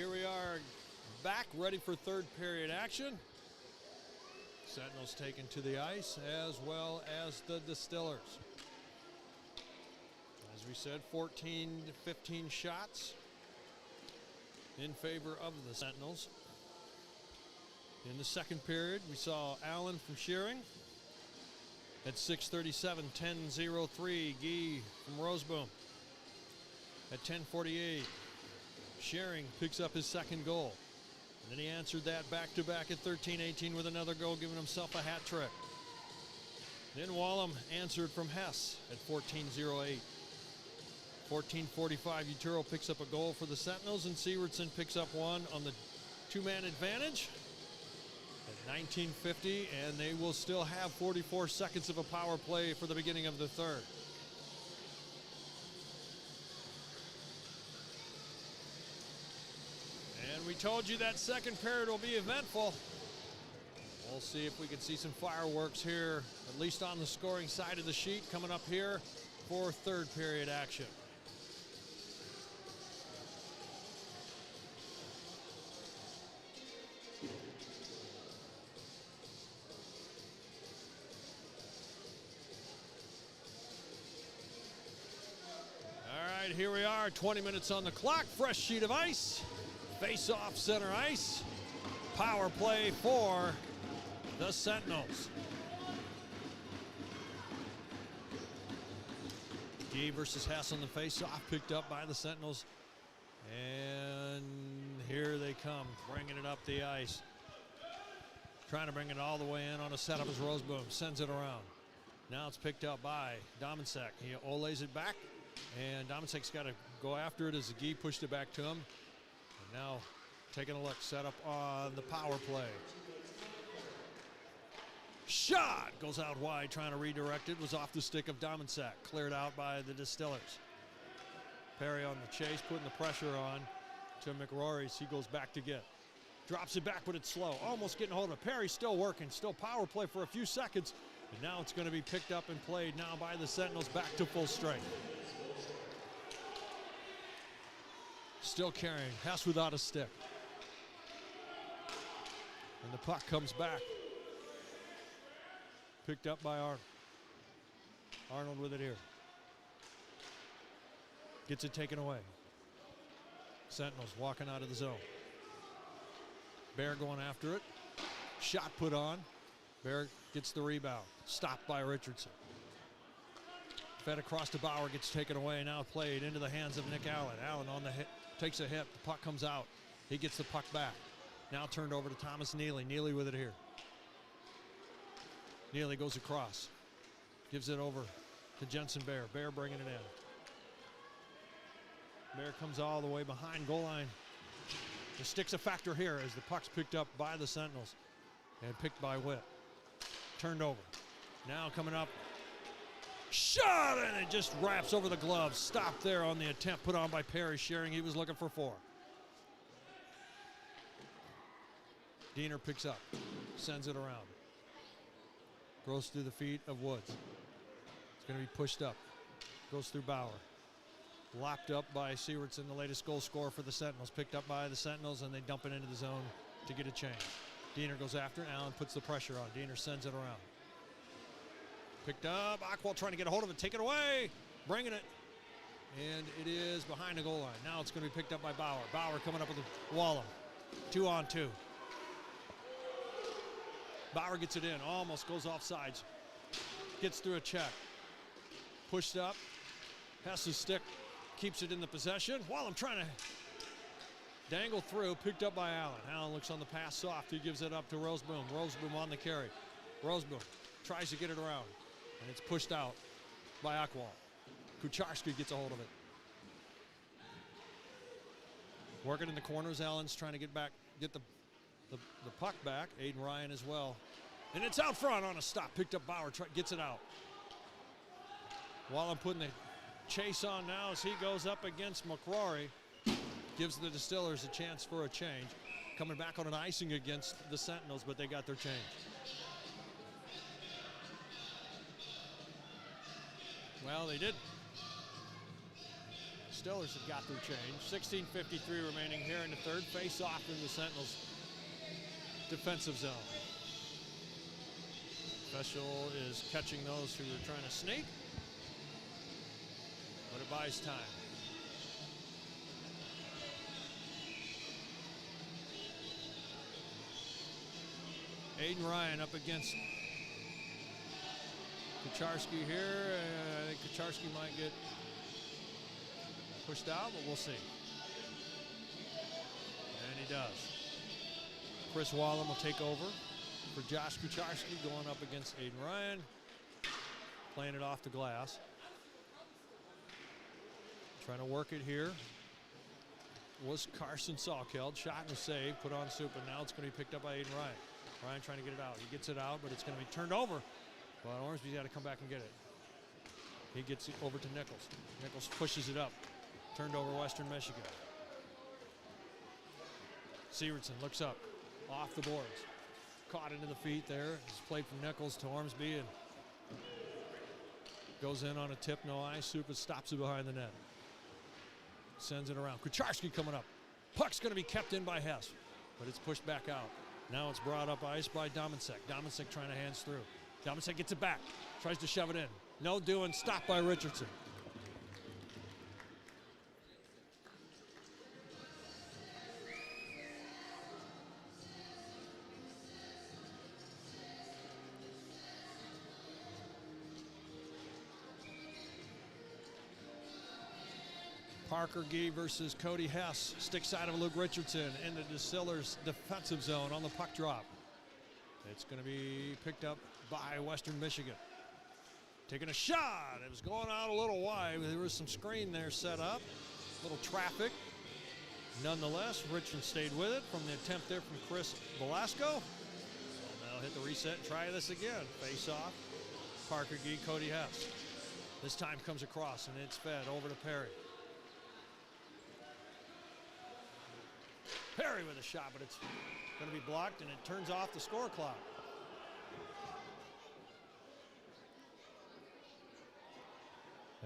here we are back, ready for third period action. Sentinels taken to the ice, as well as the Distillers. As we said, 14 to 15 shots in favor of the Sentinels. In the second period, we saw Allen from Shearing. At 6:37, 10:03, Guy from Roseboom. At 10:48, Shearing picks up his second goal. And then he answered that back-to-back at 13:18 with another goal, giving himself a hat trick. Then Wallem answered from Hess at 14:08. 14:45, Utero picks up a goal for the Sentinels, and Sievertson picks up one on the two-man advantage at 19:50, and they will still have 44 seconds of a power play for the beginning of the third. And we told you that second period will be eventful. We'll see if we can see some fireworks here, at least on the scoring side of the sheet, coming up here for third period action. All right, here we are, 20 minutes on the clock, fresh sheet of ice. Face off center ice. Power play for the Sentinels. Guy versus Hess on the face off, picked up by the Sentinels. And here they come, bringing it up the ice. Trying to bring it all the way in on a setup as Roseboom sends it around. Now it's picked up by Dominsek. He olays it back, and Dominsek's got to go after it as Guy pushed it back to him. Now taking a look, set up on the power play. Shot goes out wide, trying to redirect it. Was off the stick of Dominsek, cleared out by the Distillers. Perry on the chase, putting the pressure on to McRory as he goes back to get. Drops it back, but it's slow. Almost getting hold of it. Perry still working, still power play for a few seconds. And now it's going to be picked up and played now by the Sentinels back to full strength. Still carrying, Hess without a stick. And the puck comes back. Picked up by Arnold. Arnold with it here. Gets it taken away. Sentinels walking out of the zone. Bear going after it. Shot put on. Bear gets the rebound. Stopped by Richardson. Fed across to Bauer, gets taken away. Now played into the hands of Nick Allen. Allen on the hit. Takes a hit, the puck comes out. He gets the puck back. Now turned over to Thomas Neely. Neely with it here. Neely goes across. Gives it over to Jensen Bear. Bear bringing it in. Bear comes all the way behind goal line. The stick's a factor here as the puck's picked up by the Sentinels and picked by Witt. Turned over. Now coming up. Shot, and it just wraps over the glove. Stopped there on the attempt put on by Perry. Shearing, he was looking for four. Diener picks up, sends it around. Goes through the feet of Woods. It's going to be pushed up. Goes through Bauer. Locked up by Sievertson, the latest goal scorer for the Sentinels. Picked up by the Sentinels, and they dump it into the zone to get a change. Diener goes after it. Allen puts the pressure on. Diener sends it around. Picked up. Aqual trying to get a hold of it. Take it away. Bringing it. And it is behind the goal line. Now it's going to be picked up by Bauer. Bauer coming up with the Wallem. 2-on-2. Bauer gets it in. Almost goes off sides. Gets through a check. Pushed up. Hess's stick. Keeps it in the possession. Wallem trying to dangle through. Picked up by Allen. Allen looks on the pass soft. He gives it up to Roseboom. Roseboom on the carry. Roseboom tries to get it around. And it's pushed out by Aqual. Kucharski gets a hold of it. Working in the corners. Allen's trying to get the puck back. Aiden Ryan as well. And it's out front on a stop. Picked up Bauer. Gets it out. Wallem putting the chase on now as he goes up against McRory. Gives the Distillers a chance for a change. Coming back on an icing against the Sentinels, but they got their change. Well, they did. Distillers have got their change. 16:53 remaining here in the third. Face off in the Sentinels defensive zone. Special is catching those who are trying to sneak, but it buys time. Aiden Ryan up against Kucharski here. I think Kucharski might get pushed out, but we'll see. And he does. Chris Wallen will take over for Josh Kucharski, going up against Aiden Ryan, playing it off the glass. Trying to work it here was Carson Salkeld. Shot and a save, put on soup, and now it's going to be picked up by Aiden Ryan. Ryan trying to get it out. He gets it out, but it's going to be turned over. But Ormsby's got to come back and get it. He gets it over to Nichols. Nichols pushes it up. Turned over Western Michigan. Sievertson looks up, off the boards. Caught into the feet there. It's played from Nichols to Ormsby and goes in on a tip, no ice. Supa stops it behind the net. Sends it around. Kucharski coming up. Puck's going to be kept in by Hess, but it's pushed back out. Now it's brought up ice by Dominsek. Dominsek trying to hands through. Dominsek gets it back. Tries to shove it in. No doing. Stopped by Richardson. Parker Gee versus Cody Hess. Stick side of Luke Richardson in the Distillers defensive zone on the puck drop. It's going to be picked up by Western Michigan. Taking a shot. It was going out a little wide. There was some screen there set up. A little traffic. Nonetheless, Richardson stayed with it from the attempt there from Chris Velasco. And they'll hit the reset and try this again. Face off. Parker Gee, Cody Hess. This time comes across and it's fed over to Perry. Perry with a shot, but it's going to be blocked, and it turns off the score clock.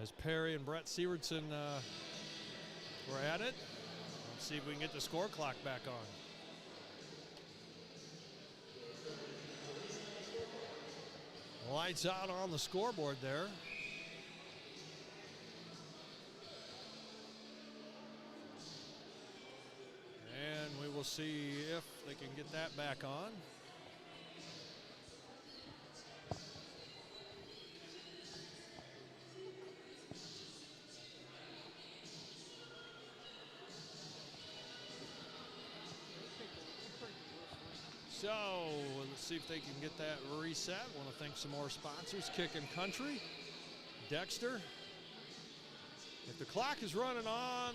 As Perry and Brett Sievertson were at it, let's see if we can get the score clock back on. Lights out on the scoreboard there. And we will see if they can get that back on. So let's see if they can get that reset. Want to thank some more sponsors. Kickin' Country, Dexter. If the clock is running on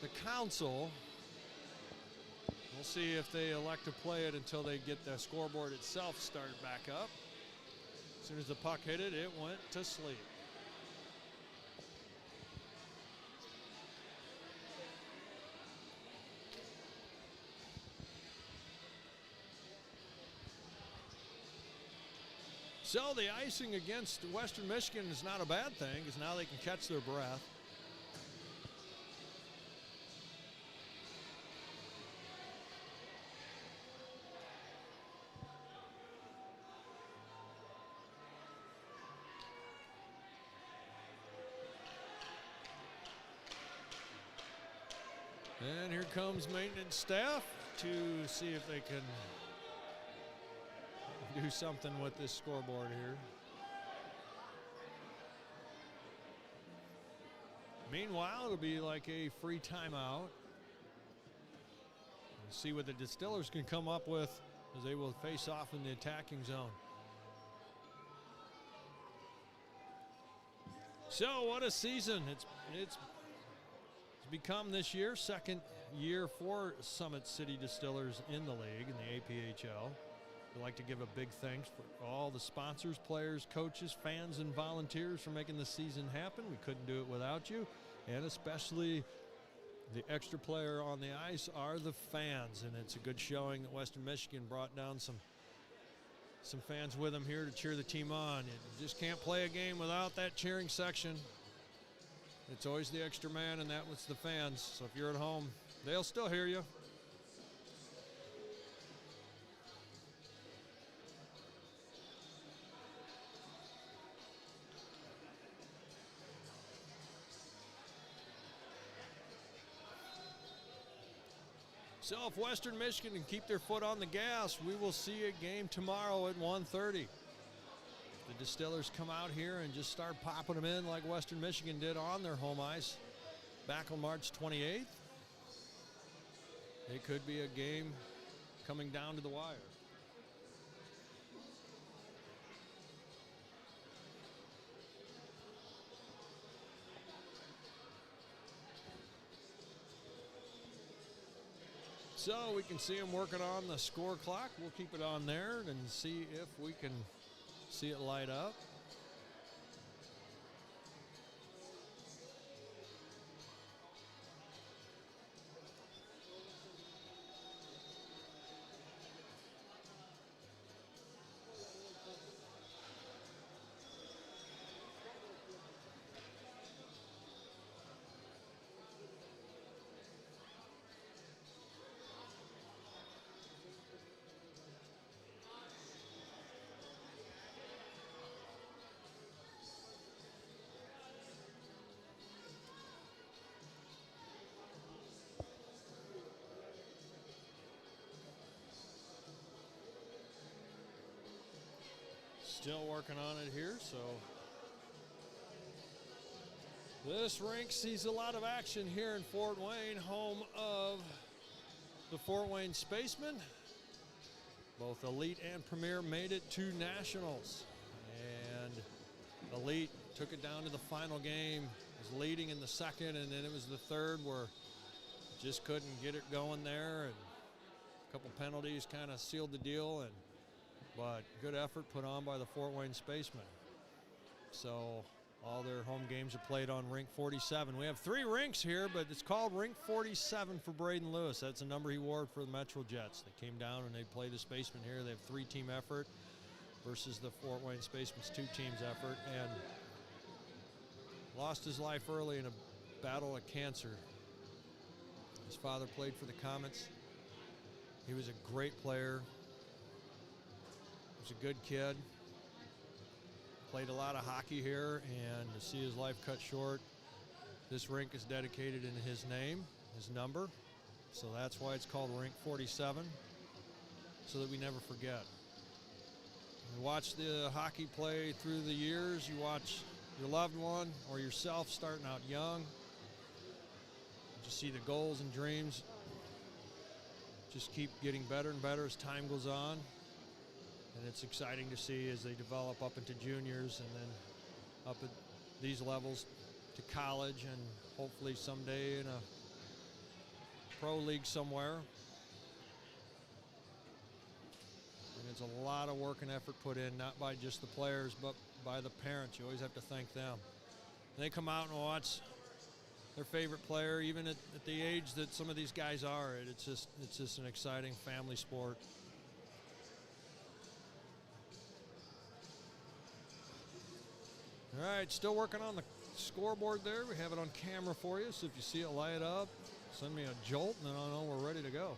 the council, we'll see if they elect to play it until they get the scoreboard itself started back up. As soon as the puck hit it, it went to sleep. So the icing against Western Michigan is not a bad thing, because now they can catch their breath. And here comes maintenance staff to see if they can do something with this scoreboard here. Meanwhile, it'll be like a free timeout. We'll see what the Distillers can come up with as they will face off in the attacking zone. So what a season it's become this year. Second year for Summit City Distillers in the league, in the APHL. We'd like to give a big thanks for all the sponsors, players, coaches, fans, and volunteers for making this season happen. We couldn't do it without you. And especially the extra player on the ice are the fans. And it's a good showing that Western Michigan brought down some fans with them here to cheer the team on. You just can't play a game without that cheering section. It's always the extra man, and that was the fans. So if you're at home, they'll still hear you. So if Western Michigan can keep their foot on the gas, we will see a game tomorrow at 1:30. The Distillers come out here and just start popping them in like Western Michigan did on their home ice back on March 28th. It could be a game coming down to the wire. So we can see them working on the score clock. We'll keep it on there and see if we can see it light up. Still working on it here, so this rink sees a lot of action here in Fort Wayne, home of the Fort Wayne Spacemen. Both Elite and Premier made it to Nationals, and Elite took it down to the final game, was leading in the second, and then it was the third where just couldn't get it going there, and a couple penalties kind of sealed the deal, but good effort put on by the Fort Wayne Spacemen. So all their home games are played on Rink 47. We have 3 rinks here, but it's called Rink 47 for Braden Lewis. That's a number he wore for the Metro Jets. They came down and they played the Spacemen here. They have 3-team effort versus the Fort Wayne Spacemen's 2 teams effort, and lost his life early in a battle of cancer. His father played for the Comets. He was a great player. He was a good kid. Played a lot of hockey here, and to see his life cut short, this rink is dedicated in his name, his number. So that's why it's called Rink 47, so that we never forget. You watch the hockey play through the years, you watch your loved one or yourself starting out young. You just see the goals and dreams just keep getting better and better as time goes on. And it's exciting to see as they develop up into juniors and then up at these levels to college and hopefully someday in a pro league somewhere. And it's a lot of work and effort put in, not by just the players, but by the parents. You always have to thank them. And they come out and watch their favorite player, even at the age that some of these guys are. It's just an exciting family sport. All right, still working on the scoreboard there. We have it on camera for you, so if you see it light up, send me a jolt, and then I'll know we're ready to go.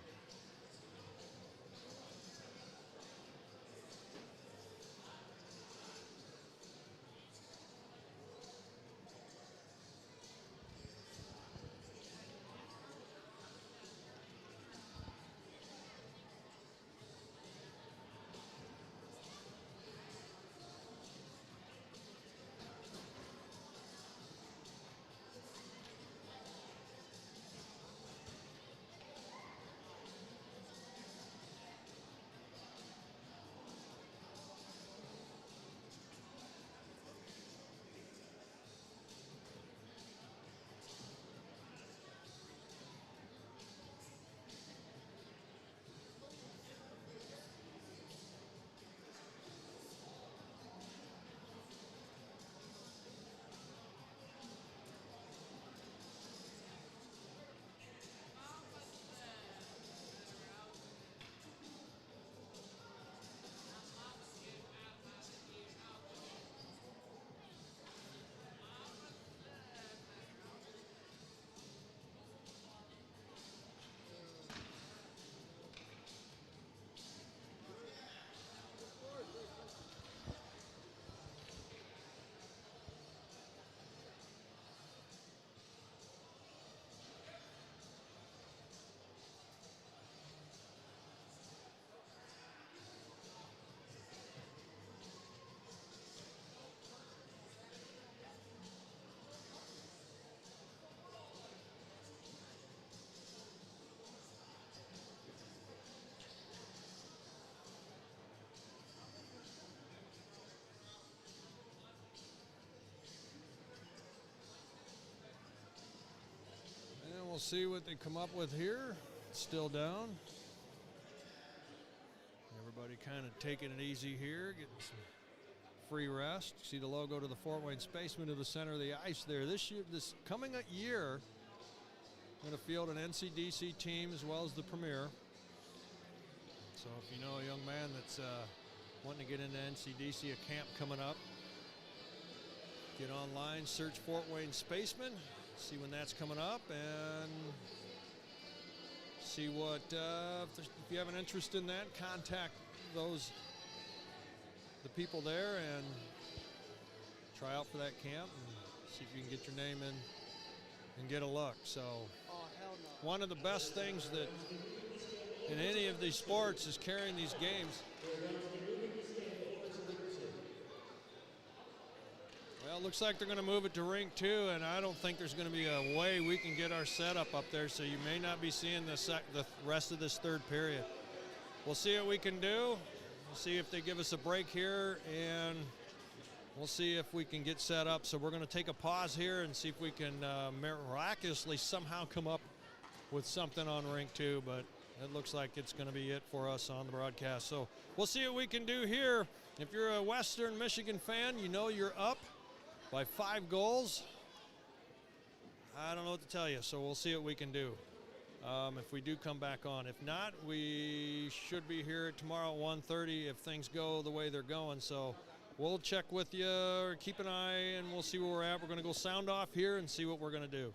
we'll see what they come up with here. It's still down. Everybody kind of taking it easy here, getting some free rest. See the logo to the Fort Wayne Spaceman to the center of the ice there. This coming year, I'm going to field an NCDC team as well as the Premier. So if you know a young man that's wanting to get into NCDC, a camp coming up, get online, search Fort Wayne Spaceman, see when that's coming up, and see what, if you have an interest in that, contact the people there and try out for that camp and see if you can get your name in and get a look. So one of the best things that in any of these sports is carrying these games. Well, it looks like they're going to move it to rink 2, and I don't think there's going to be a way we can get our setup up there, so you may not be seeing the rest of this third period. We'll see what we can do. We'll see if they give us a break here, and we'll see if we can get set up. So we're going to take a pause here and see if we can miraculously somehow come up with something on rink 2, but it looks like it's going to be it for us on the broadcast. So we'll see what we can do here. If you're a Western Michigan fan, you know you're up by 5 goals. I don't know what to tell you, so we'll see what we can do if we do come back on. If not, we should be here tomorrow at 1:30 if things go the way they're going. So we'll check with you, or keep an eye, and we'll see where we're at. We're going to go sound off here and see what we're going to do.